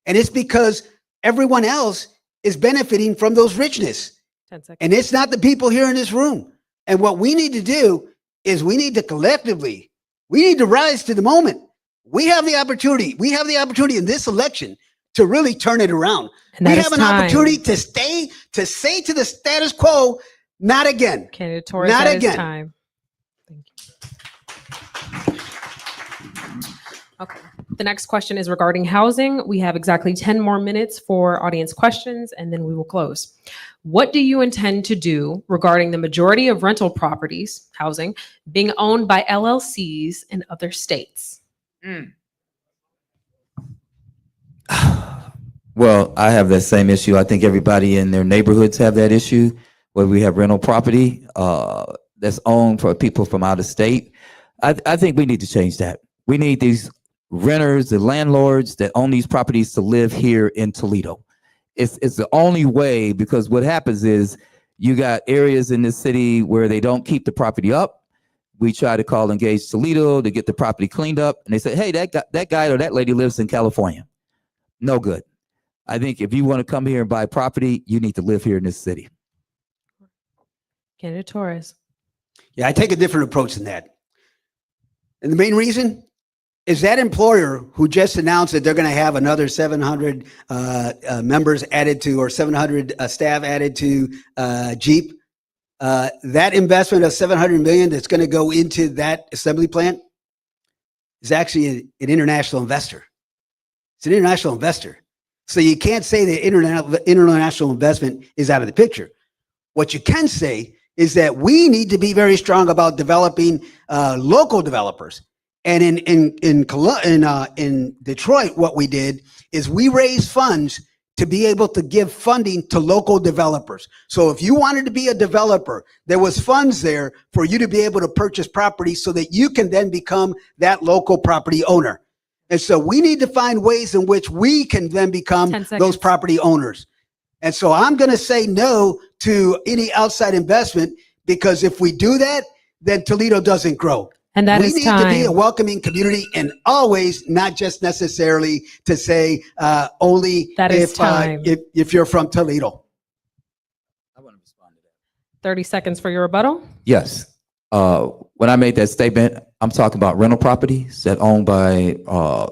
and it's because everyone else is benefiting from those richness. 10 seconds. And it's not the people here in this room. And what we need to do is we need to collectively, we need to rise to the moment. We have the opportunity. We have the opportunity in this election to really turn it around. And We that is have an time. opportunity to say to the status quo, not again. Candidate Torres, Not that is again. time. Thank you. Okay. The next question is regarding housing. We have exactly 10 more minutes for audience questions, and then we will close. What do you intend to do regarding the majority of rental properties, housing, being owned by LLCs in other states? Well, I have that same issue. I think everybody in their neighborhoods have that issue where we have rental property that's owned for people from out of state. I think we need to change that. We need these renters, the landlords that own these properties to live here in Toledo. It's the only way, because what happens is you got areas in this city where they don't keep the property up. We try to call Engage Toledo to get the property cleaned up, and they say, hey, that guy or that lady lives in California. No good. I think if you want to come here and buy property, you need to live here in this city. Candidate Torres. Yeah, I take a different approach than that. And the main reason is that employer who just announced that they're going to have another 700 members added to, or 700 staff added to Jeep. That investment of $700 million that's going to go into that assembly plant is actually an international investor. It's an international investor. So you can't say the international investment is out of the picture. What you can say is that we need to be very strong about developing local developers. And in Detroit, what we did is we raised funds to be able to give funding to local developers. So if you wanted to be a developer, there was funds there for you to be able to purchase property so that you can then become that local property owner. And so we need to find ways in which we can then become 10 seconds. those property owners. And so I'm going to say no to any outside investment, because if we do that, then Toledo doesn't grow. And that we is need time. to be a welcoming community, and always not just necessarily to say only That is time. if you're from Toledo. I want to respond to that. 30 seconds for your rebuttal. Yes. When I made that statement, I'm talking about rental properties that owned by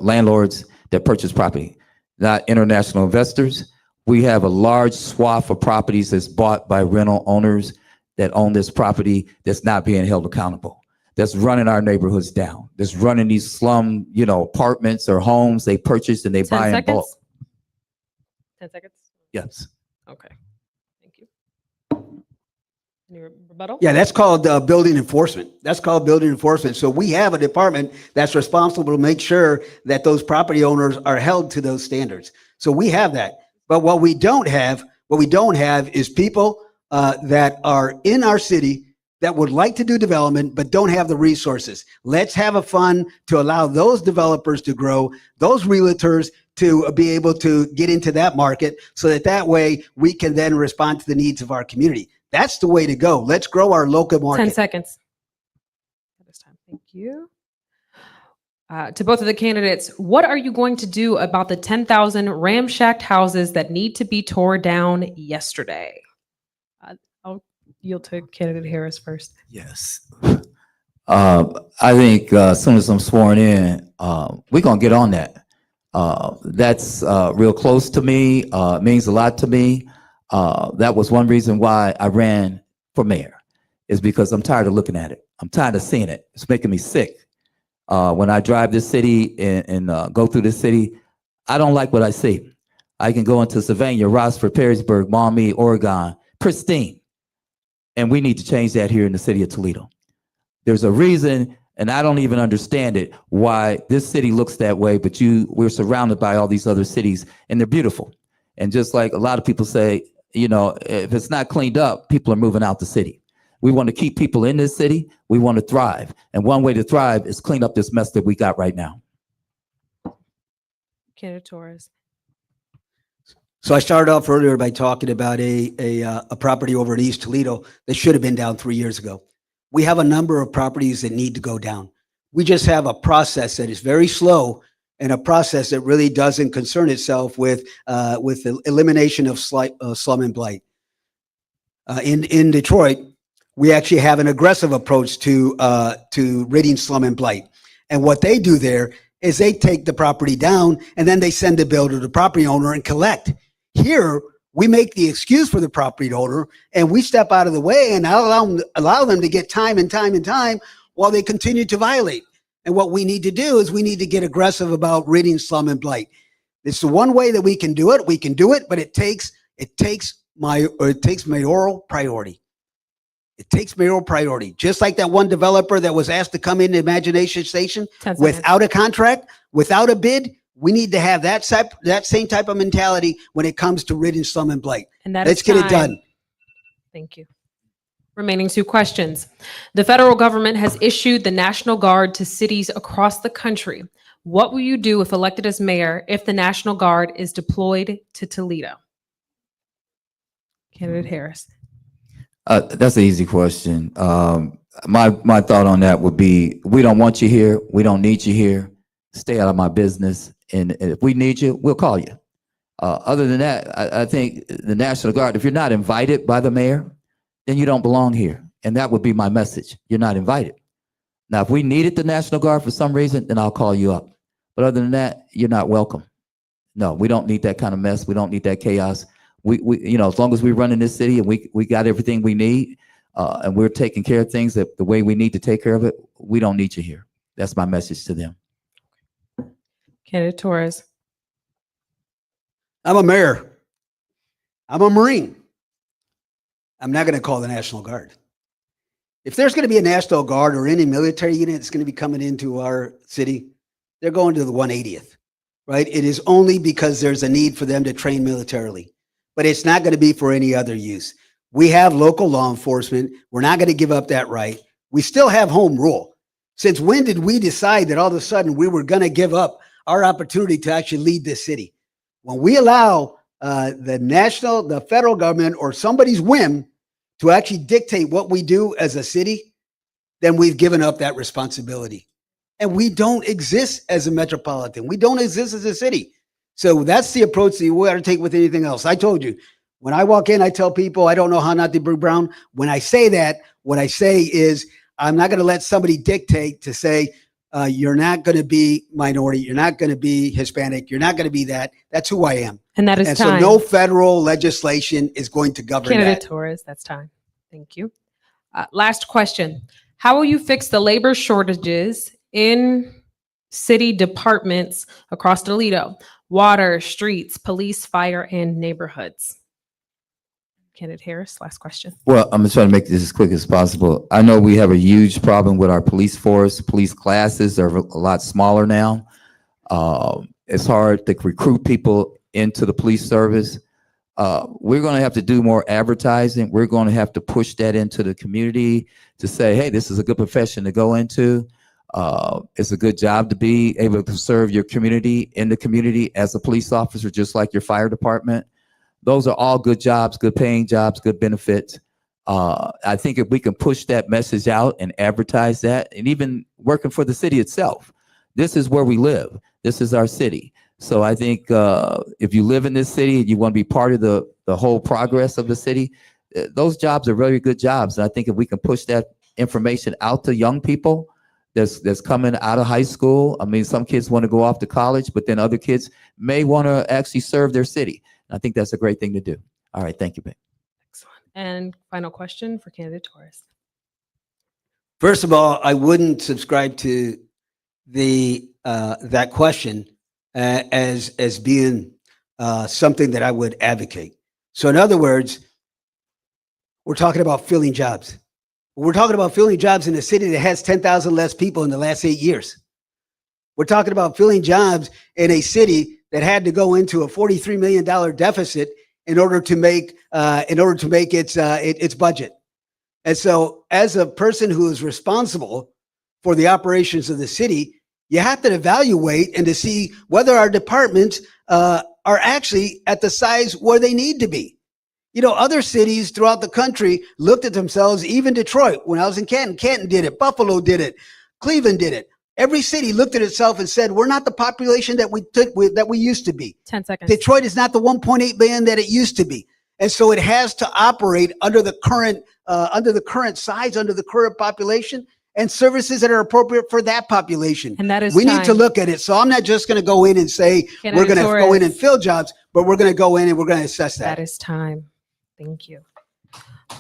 landlords that purchase property, not international investors. We have a large swath of properties that's bought by rental owners that own this property that's not being held accountable, that's running our neighborhoods down, that's running these slum, apartments or homes they purchase and they 10 buy in seconds. bulk. 10 seconds. Yes. Okay. Thank you. Any rebuttal? Yeah, that's called building enforcement. That's called building enforcement. So we have a department that's responsible to make sure that those property owners are held to those standards. So we have that. But what we don't have is people that are in our city that would like to do development but don't have the resources. Let's have a fund to allow those developers to grow, those realtors to be able to get into that market so that way we can then respond to the needs of our community. That's the way to go. Let's grow our local market. 10 seconds. This time. Thank you. To both of the candidates, what are you going to do about the 10,000 ramshacked houses that need to be tore down yesterday? I'll yield to candidate Harris first. Yes. I think as soon as I'm sworn in, we're going to get on that. That's real close to me. It means a lot to me. That was one reason why I ran for mayor, is because I'm tired of looking at it. I'm tired of seeing it. It's making me sick. When I drive this city and go through this city, I don't like what I see. I can go into Sylvania, Rossford, Perrysburg, Maumee, Oregon, pristine. And we need to change that here in the city of Toledo. There's a reason, and I don't even understand it, why this city looks that way, but we're surrounded by all these other cities, and they're beautiful. And just like a lot of people say, if it's not cleaned up, people are moving out the city. We want to keep people in this city. We want to thrive. And one way to thrive is clean up this mess that we got right now. Candidate Torres. So I started off earlier by talking about a property over in East Toledo that should have been down 3 years ago. We have a number of properties that need to go down. We just have a process that is very slow and a process that really doesn't concern itself with the elimination of slum and blight. In Detroit, we actually have an aggressive approach to ridding slum and blight. And what they do there is they take the property down and then they send a bill to the property owner and collect. Here, we make the excuse for the property owner and we step out of the way and allow them to get time and time and time while they continue to violate. And what we need to do is we need to get aggressive about ridding slum and blight. It's the one way that we can do it. We can do it, but it takes mayoral priority. It takes mayoral priority. Just like that one developer that was asked to come into Imagination Station without a contract, without a bid. We need to have that same type of mentality when it comes to ridding slum and blight. And let's get it done. Thank you. Remaining 2 questions. The federal government has issued the National Guard to cities across the country. What will you do if elected as mayor if the National Guard is deployed to Toledo? Candidate Harris. That's an easy question. My thought on that would be, we don't want you here. We don't need you here. Stay out of my business. And if we need you, we'll call you. Other than that, I think the National Guard, if you're not invited by the mayor, then you don't belong here. And that would be my message. You're not invited. Now, if we needed the National Guard for some reason, then I'll call you up. But other than that, you're not welcome. No, we don't need that kind of mess. We don't need that chaos. We as long as we run in this city and we got everything we need and we're taking care of things the way we need to take care of it, we don't need you here. That's my message to them. Candidate Torres. I'm a mayor. I'm a Marine. I'm not going to call the National Guard. If there's going to be a National Guard or any military unit that's going to be coming into our city, they're going to the 180th, right? It is only because there's a need for them to train militarily, but it's not going to be for any other use. We have local law enforcement. We're not going to give up that right. We still have home rule. Since when did we decide that all of a sudden we were going to give up our opportunity to actually lead this city? When we allow the federal government or somebody's whim to actually dictate what we do as a city, then we've given up that responsibility. And we don't exist as a metropolitan. We don't exist as a city. So that's the approach that we ought to take with anything else. I told you, When I walk in, I tell people I don't know how not to be brown. When I say that, what I say is I'm not going to let somebody dictate to say, you're not going to be minority. You're not going to be Hispanic. You're not going to be that. That's who I am. And that is And time. so no federal legislation is going to govern Candidate that. Torres, that's time. Thank you. Last question. How will you fix the labor shortages in city departments across Toledo? Water, streets, police, fire, and neighborhoods. Candidate Harris, last question. Well, I'm gonna try to make this as quick as possible. I know we have a huge problem with our police force. Police classes are a lot smaller now. It's hard to recruit people into the police service. We're going to have to do more advertising. We're going to have to push that into the community to say, hey, this is a good profession to go into. It's a good job to be able to serve your community in the community as a police officer, just like your fire department. Those are all good jobs, good paying jobs, good benefits. I think if we can push that message out and advertise that, and even working for the city itself, this is where we live. This is our city. So I think if you live in this city and you want to be part of the whole progress of the city, those jobs are very good jobs. And I think if we can push that information out to young people that's coming out of high school. I mean, some kids want to go off to college, but then other kids may want to actually serve their city. I think that's a great thing to do. All right. Thank you, Ben. Excellent. And final question for candidate Torres. First of all, I wouldn't subscribe to the that question as being something that I would advocate. So in other words, we're talking about filling jobs. We're talking about filling jobs in a city that has 10,000 less people in the last 8 years. We're talking about filling jobs in a city that had to go into a $43 million deficit in order to make its budget. And so as a person who is responsible for the operations of the city, you have to evaluate and to see whether our departments are actually at the size where they need to be. You know, other cities throughout the country looked at themselves, even Detroit, when I was in Canton did it, Buffalo did it, Cleveland did it. Every city looked at itself and said, we're not the population that we used to be. 10 seconds. Detroit is not the 1.8 billion that it used to be. And so it has to operate under the current size, under the current population, and services that are appropriate for that population. And that is we need to time. look at it. So I'm not just going to go in and say Candidate we're going to go in Torres. and fill jobs, but we're going to go in and we're going to assess that. That is time. Thank you.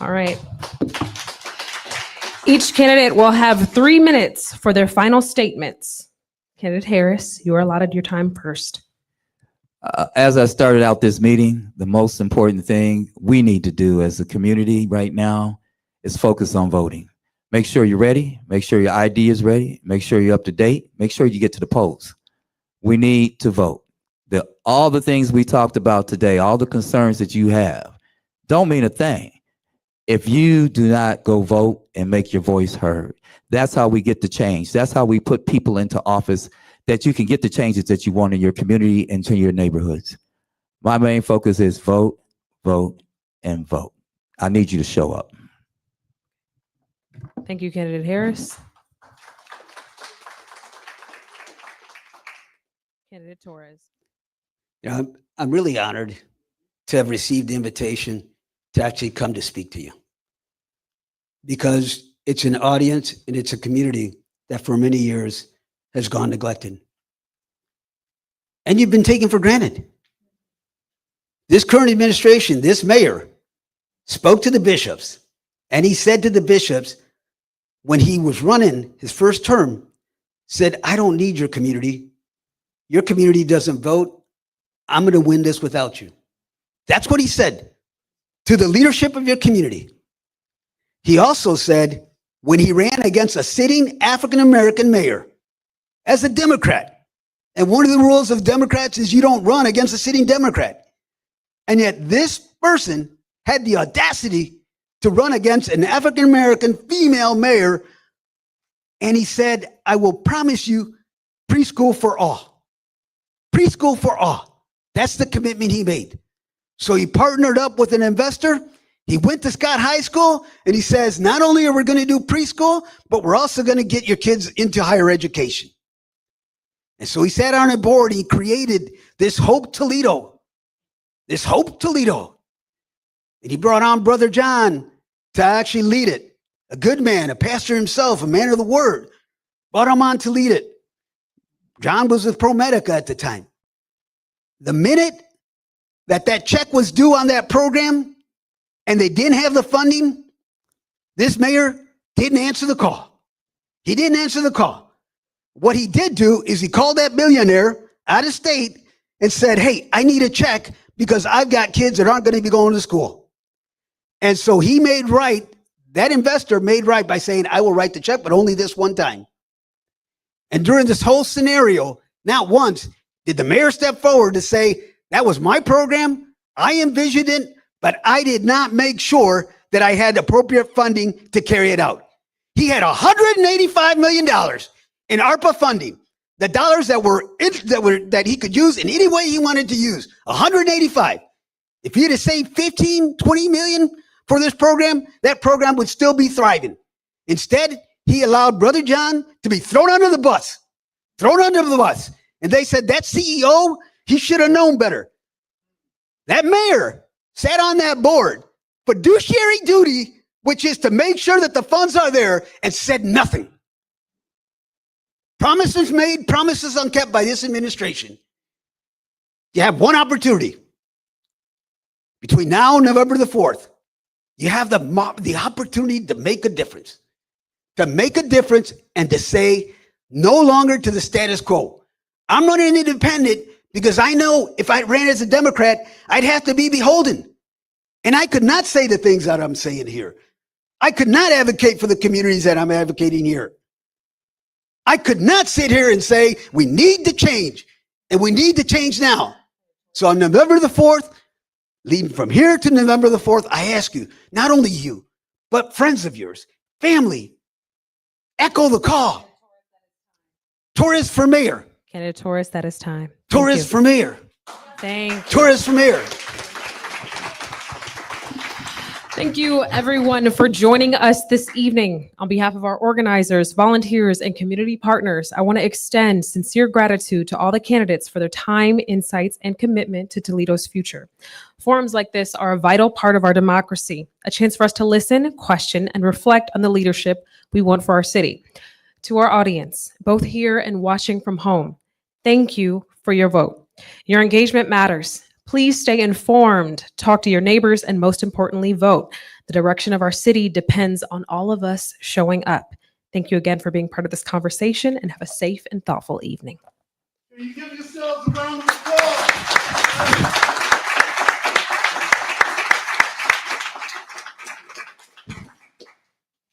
All right. Each candidate will have 3 minutes for their final statements. Candidate Harris, you are allotted your time first. As I started out this meeting, the most important thing we need to do as a community right now is focus on voting. Make sure you're ready. Make sure your ID is ready. Make sure you're up to date. Make sure you get to the polls. We need to vote. All the things we talked about today, all the concerns that you have, don't mean a thing if you do not go vote and make your voice heard. That's how we get the change. That's how we put people into office that you can get the changes that you want in your community and to your neighborhoods. My main focus is vote, vote, and vote. I need you to show up. Thank you, candidate Harris. Candidate Torres. You know, I'm really honored to have received the invitation to actually come to speak to you, because it's an audience and it's a community that for many years has gone neglected. And you've been taken for granted. This current administration, this mayor, spoke to the bishops, and he said to the bishops, when he was running his first term, said, I don't need your community. Your community doesn't vote. I'm going to win this without you. That's what he said to the leadership of your community. He also said, when he ran against a sitting African-American mayor as a Democrat, and one of the rules of Democrats is you don't run against a sitting Democrat. And yet this person had the audacity to run against an African-American female mayor. And he said, I will promise you preschool for all. Preschool for all. That's the commitment he made. So he partnered up with an investor. He went to Scott High School and he says, not only are we going to do preschool, but we're also going to get your kids into higher education. And so he sat on a board. He created this Hope Toledo. This Hope Toledo. And he brought on Brother John to actually lead it. A good man, a pastor himself, a man of the word, brought him on to lead it. John was with ProMedica at the time. The minute that check was due on that program and they didn't have the funding, this mayor didn't answer the call. He didn't answer the call. What he did do is he called that billionaire out of state and said, hey, I need a check because I've got kids that aren't going to be going to school. And so he made right, that investor made right by saying, I will write the check, but only this one time. And during this whole scenario, not once did the mayor step forward to say, that was my program, I envisioned it, but I did not make sure that I had appropriate funding to carry it out. He had $185 million in ARPA funding, the dollars that he could use in any way he wanted to use, 185. If he had saved 15, 20 million for this program, that program would still be thriving. Instead, he allowed Brother John to be thrown under the bus. And they said that CEO, he should have known better. That mayor sat on that board, fiduciary duty, which is to make sure that the funds are there, and said nothing. Promises made, promises unkept by this administration. You have one opportunity. Between now and November the 4th, you have the opportunity to make a difference. To make a difference and to say no longer to the status quo. I'm running independent because I know if I ran as a Democrat, I'd have to be beholden. And I could not say the things that I'm saying here. I could not advocate for the communities that I'm advocating here. I could not sit here and say, we need to change, and we need to change now. So on November the 4th, leading from here to November the 4th, I ask you, not only you, but friends of yours, family, echo the call. Torres for mayor. Candidate Torres, that is time. Torres for mayor. Thank you. Torres for mayor. Thank you, everyone, for joining us this evening. On behalf of our organizers, volunteers, and community partners, I want to extend sincere gratitude to all the candidates for their time, insights, and commitment to Toledo's future. Forums like this are a vital part of our democracy, a chance for us to listen, question, and reflect on the leadership we want for our city. To our audience, both here and watching from home, thank you for your vote. Your engagement matters. Please stay informed, talk to your neighbors, and most importantly, vote. The direction of our city depends on all of us showing up. Thank you again for being part of this conversation, and have a safe and thoughtful evening. Can you give yourselves a round of applause?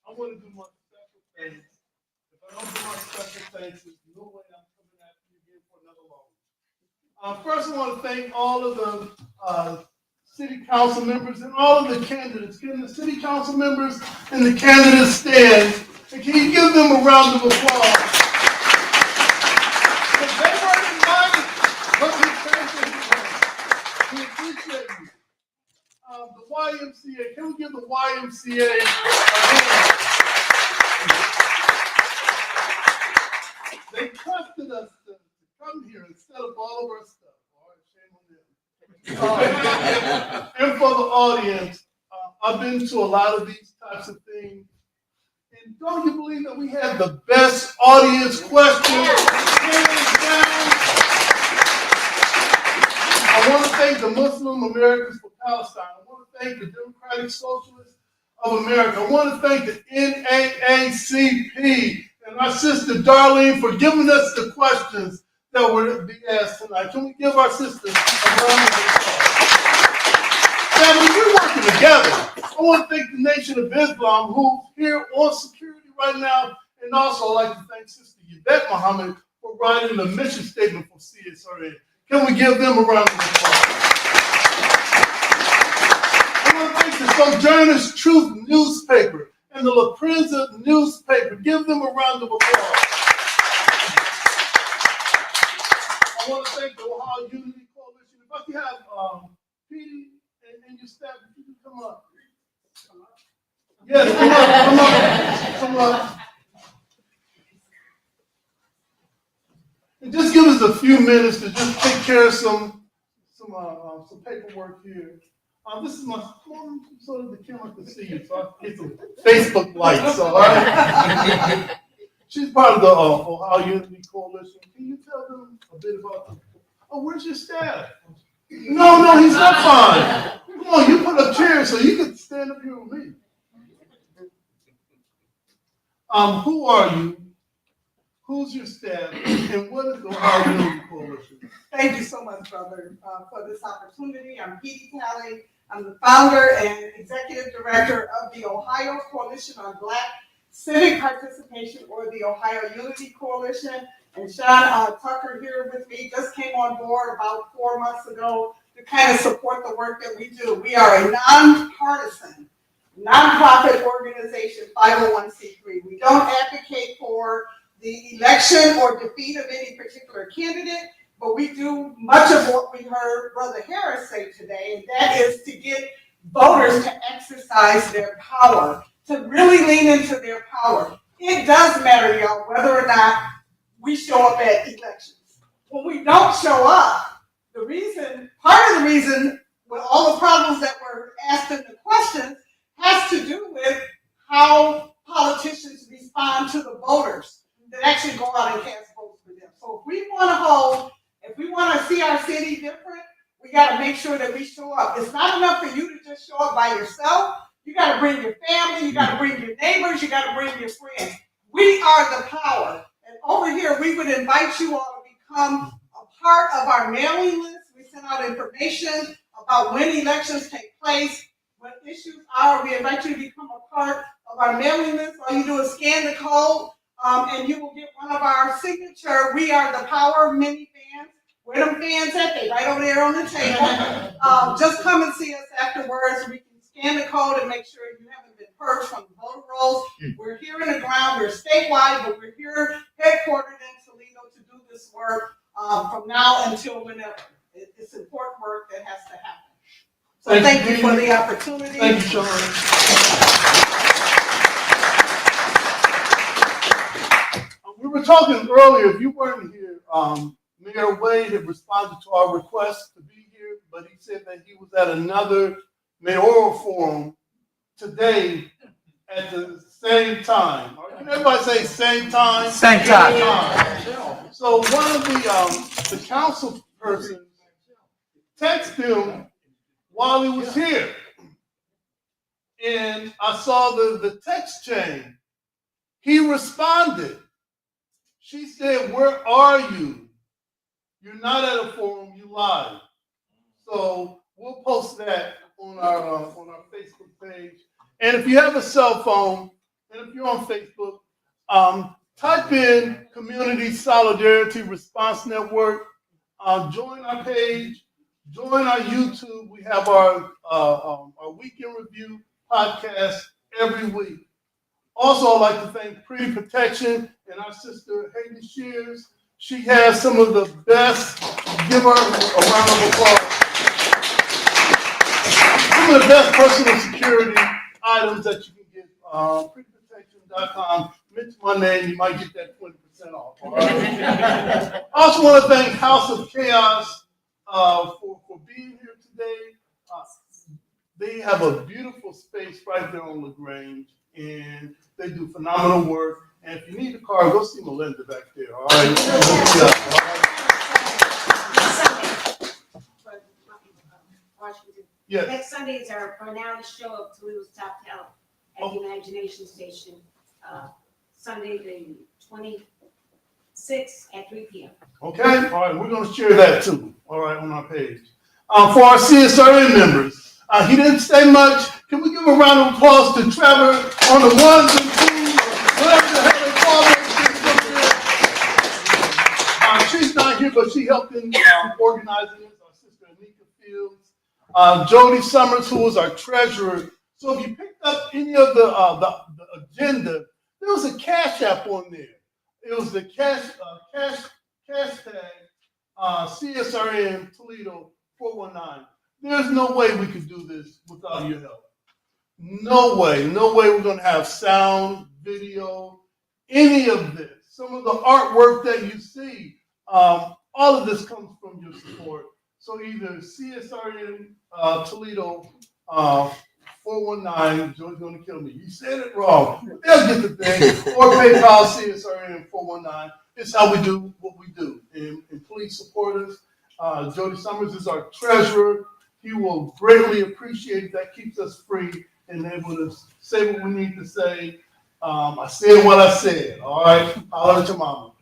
I want to do my special thanks. If I don't do my special thanks, there's no way I'm coming after you again for another long. First, I want to thank all of the city council members and all of the candidates. Can the city council members and the candidates stand? And can you give them a round of applause? Because they weren't invited, but we thank them for we appreciate you. The YMCA, can we give the YMCA a hand? They trusted us to come here instead of all of our stuff. All right, shame on them. And for the audience, I've been to a lot of these types of things. And don't you believe that we had the best audience questions? Hands down. I want to thank the Muslim Americans for Palestine. I want to thank the Democratic Socialists of America. I want to thank the NAACP and our sister Darlene for giving us the questions that were being asked tonight. Can we give our sisters a round of applause? Family, we're working together. I want to thank the Nation of Islam who's here on security right now, and also I'd like to thank Sister Yvette Muhammad for writing the mission statement for CSRN. Can we give them a round of applause? I want to thank the Sojourners Truth newspaper and the La Prensa newspaper. Give them a round of applause. I want to thank the Ohio Unity Coalition. If I can have Petey and your staff, if you can come up. Yes, come up. And just give us a few minutes to just take care of some paperwork here. This is my so the camera can see you. So I get some Facebook likes. All right. She's part of the Ohio Unity Coalition. Can you tell them a bit about? Oh, where's your staff? No, he's not fine. Come on, you put up chairs so you can stand up here with me. Who are you? Who's your staff? And what is the Ohio Unity Coalition? Thank you so much, brother, for this opportunity. I'm Petey Talley. I'm the founder and executive director of the Ohio Coalition on Black Civic Participation, or the Ohio Unity Coalition. And Sean Tucker here with me just came on board about 4 months ago to kind of support the work that we do. We are a nonpartisan, nonprofit organization, 501c3. We don't advocate for the election or defeat of any particular candidate, but we do much of what we heard Brother Harris say today, and that is to get voters to exercise their power, to really lean into their power. It does matter, y'all, whether or not we show up at elections. When we don't show up, part of the reason with all the problems that were asked in the questions has to do with how politicians respond to the voters that actually go out and cast votes for them. So if we want to see our city different, we got to make sure that we show up. It's not enough for you to just show up by yourself. You got to bring your family, you got to bring your neighbors, you got to bring your friends. We are the power. And over here, we would invite you all to become a part of our mailing list. We send out information about when elections take place, what issues are. We invite you to become a part of our mailing list. All you do is scan the code, and you will get one of our signature "We Are the Power" mini fans. Where them fans at? They right over there on the table. Just come and see us afterwards. We can scan the code and make sure you haven't been purged from the voter rolls. We're here in the ground. We're statewide, but we're here headquartered in Toledo to do this work from now until whenever. It's important work that has to happen. So thank you for the opportunity. Thank you, Sean. We were talking earlier, if you weren't here, Mayor Wade had responded to our request to be here, but he said that he was at another mayoral forum today at the same time. Can everybody say same time? Same time. So one of the council persons texted him while he was here. And I saw the text chain. He responded. She said, "Where are you? You're not at a forum, you lied." So we'll post that on our Facebook page. And if you have a cell phone, and if you're on Facebook, type in Community Solidarity Response Network. Join our page. Join our YouTube. We have our weekend review podcast every week. Also, I'd like to thank Pretty Protection and our sister Haley Shears. She has some of the best. Give her a round of applause. Some of the best personal security items that you can get. PrettyProtection.com. Mention my name, you might get that 20% off. All right? I also want to thank House of Chaos for being here today. They have a beautiful space right there on LaGrange, and they do phenomenal work. And if you need a car, go see Melinda back there. All right. Washington. Yes. Next Sunday is our renowned show of Toledo's Top Talent at the Imagination Station. Sunday, the 26th at 3 p.m. Okay. All right. We're going to share that too. All right, on our page. For our CSRN members, he didn't say much. Can we give a round of applause to Trevor on the ones and twos, whatever the hell they call it? She's not here, but she helped in organizing this. Our sister Anika Fields, Jody Summers, who was our treasurer. So if you picked up any of the agenda, there was a Cash App on there. It was the cash tag CSRN Toledo 419. There's no way we could do this without your help. No way we're going to have sound, video, any of this. Some of the artwork that you see, all of this comes from your support. So either CSRN Toledo 419, Joe's gonna kill me. You said it wrong. They'll get the thing. Or PayPal CSRN 419. It's how we do what we do. And please support us. Jody Summers is our treasurer. He will greatly appreciate it. That keeps us free and able to say what we need to say. I said what I said. All right. Holler at your mama.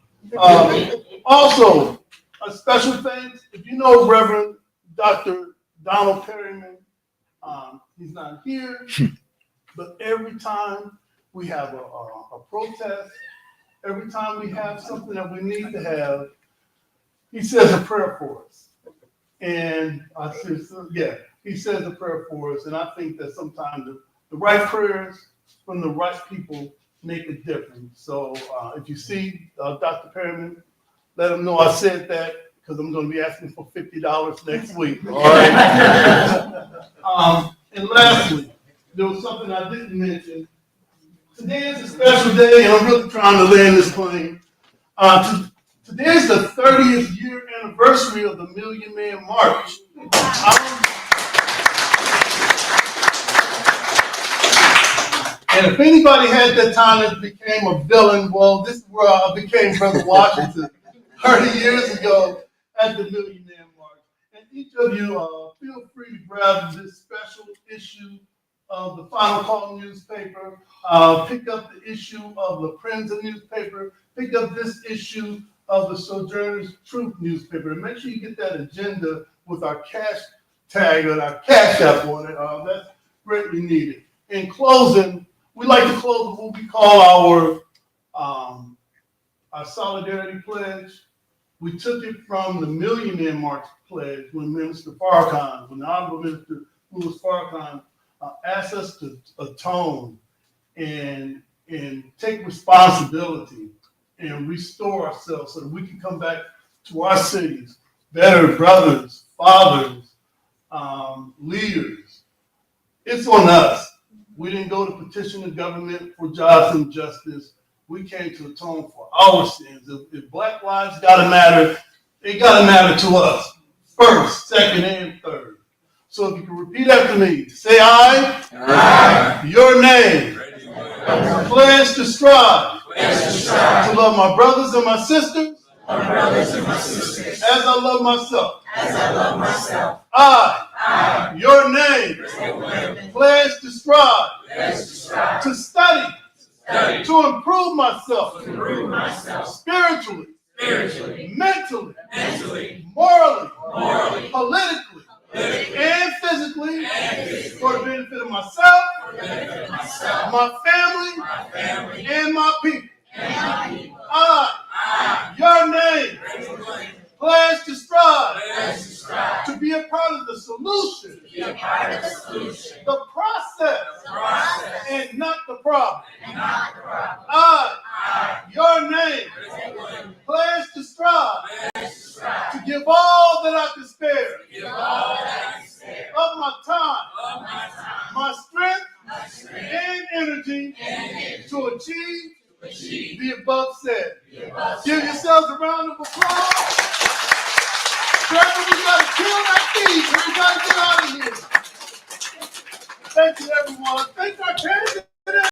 Also, a special thanks. If you know Reverend Dr. Donald Perryman, he's not here, but every time we have a protest, every time we have something that we need to have, he says a prayer for us. And I said, yeah, he says a prayer for us. And I think that sometimes the right prayers from the right people make a difference. So if you see Dr. Perryman, let him know I said that, because I'm going to be asking for $50 next week. All right. And lastly, there was something I didn't mention. Today is a special day, and I'm really trying to land this plane. Today is the 30th year anniversary of the Million Man March. And if anybody had that time that became a villain, well, this is where I became Brother Washington 30 years ago at the Million Man March. And each of you, feel free to grab this special issue of the Final Call newspaper, pick up the issue of the Princeton newspaper, pick up this issue of the Sojourner's Truth newspaper. And make sure you get that agenda with our cash tag and our cash app on it. That's greatly needed. In closing, we like to close with what we call our solidarity pledge. We took it from the Million Man March pledge when Minister Farrakhan, when the Honorable Minister Louis Farrakhan asked us to atone and take responsibility and restore ourselves so that we can come back to our cities, better brothers, fathers, leaders. It's on us. We didn't go to petition the government for jobs and justice. We came to atone for our sins. If Black lives gotta matter, it gotta matter to us first, second, and third. So if you can repeat after me, say I. Aye. Your name. Pledge to strive. To love my brothers and my sisters. As I love myself. I. Your name. Pledge to strive. To study. To improve myself. Spiritually. Mentally. Morally. Politically. And physically. For the benefit of myself. My family. And my people. I. Your name. Pledge to strive. To be a part of the solution. The process. And not the problem. I. Your name. Pledge to strive. To give all that I can spare. Of my time. My strength. And energy. To achieve. The above said. Give yourselves a round of applause. Trevor, we gotta kill that thief. We gotta get out of here. Thank you, everyone. Thank our candidates.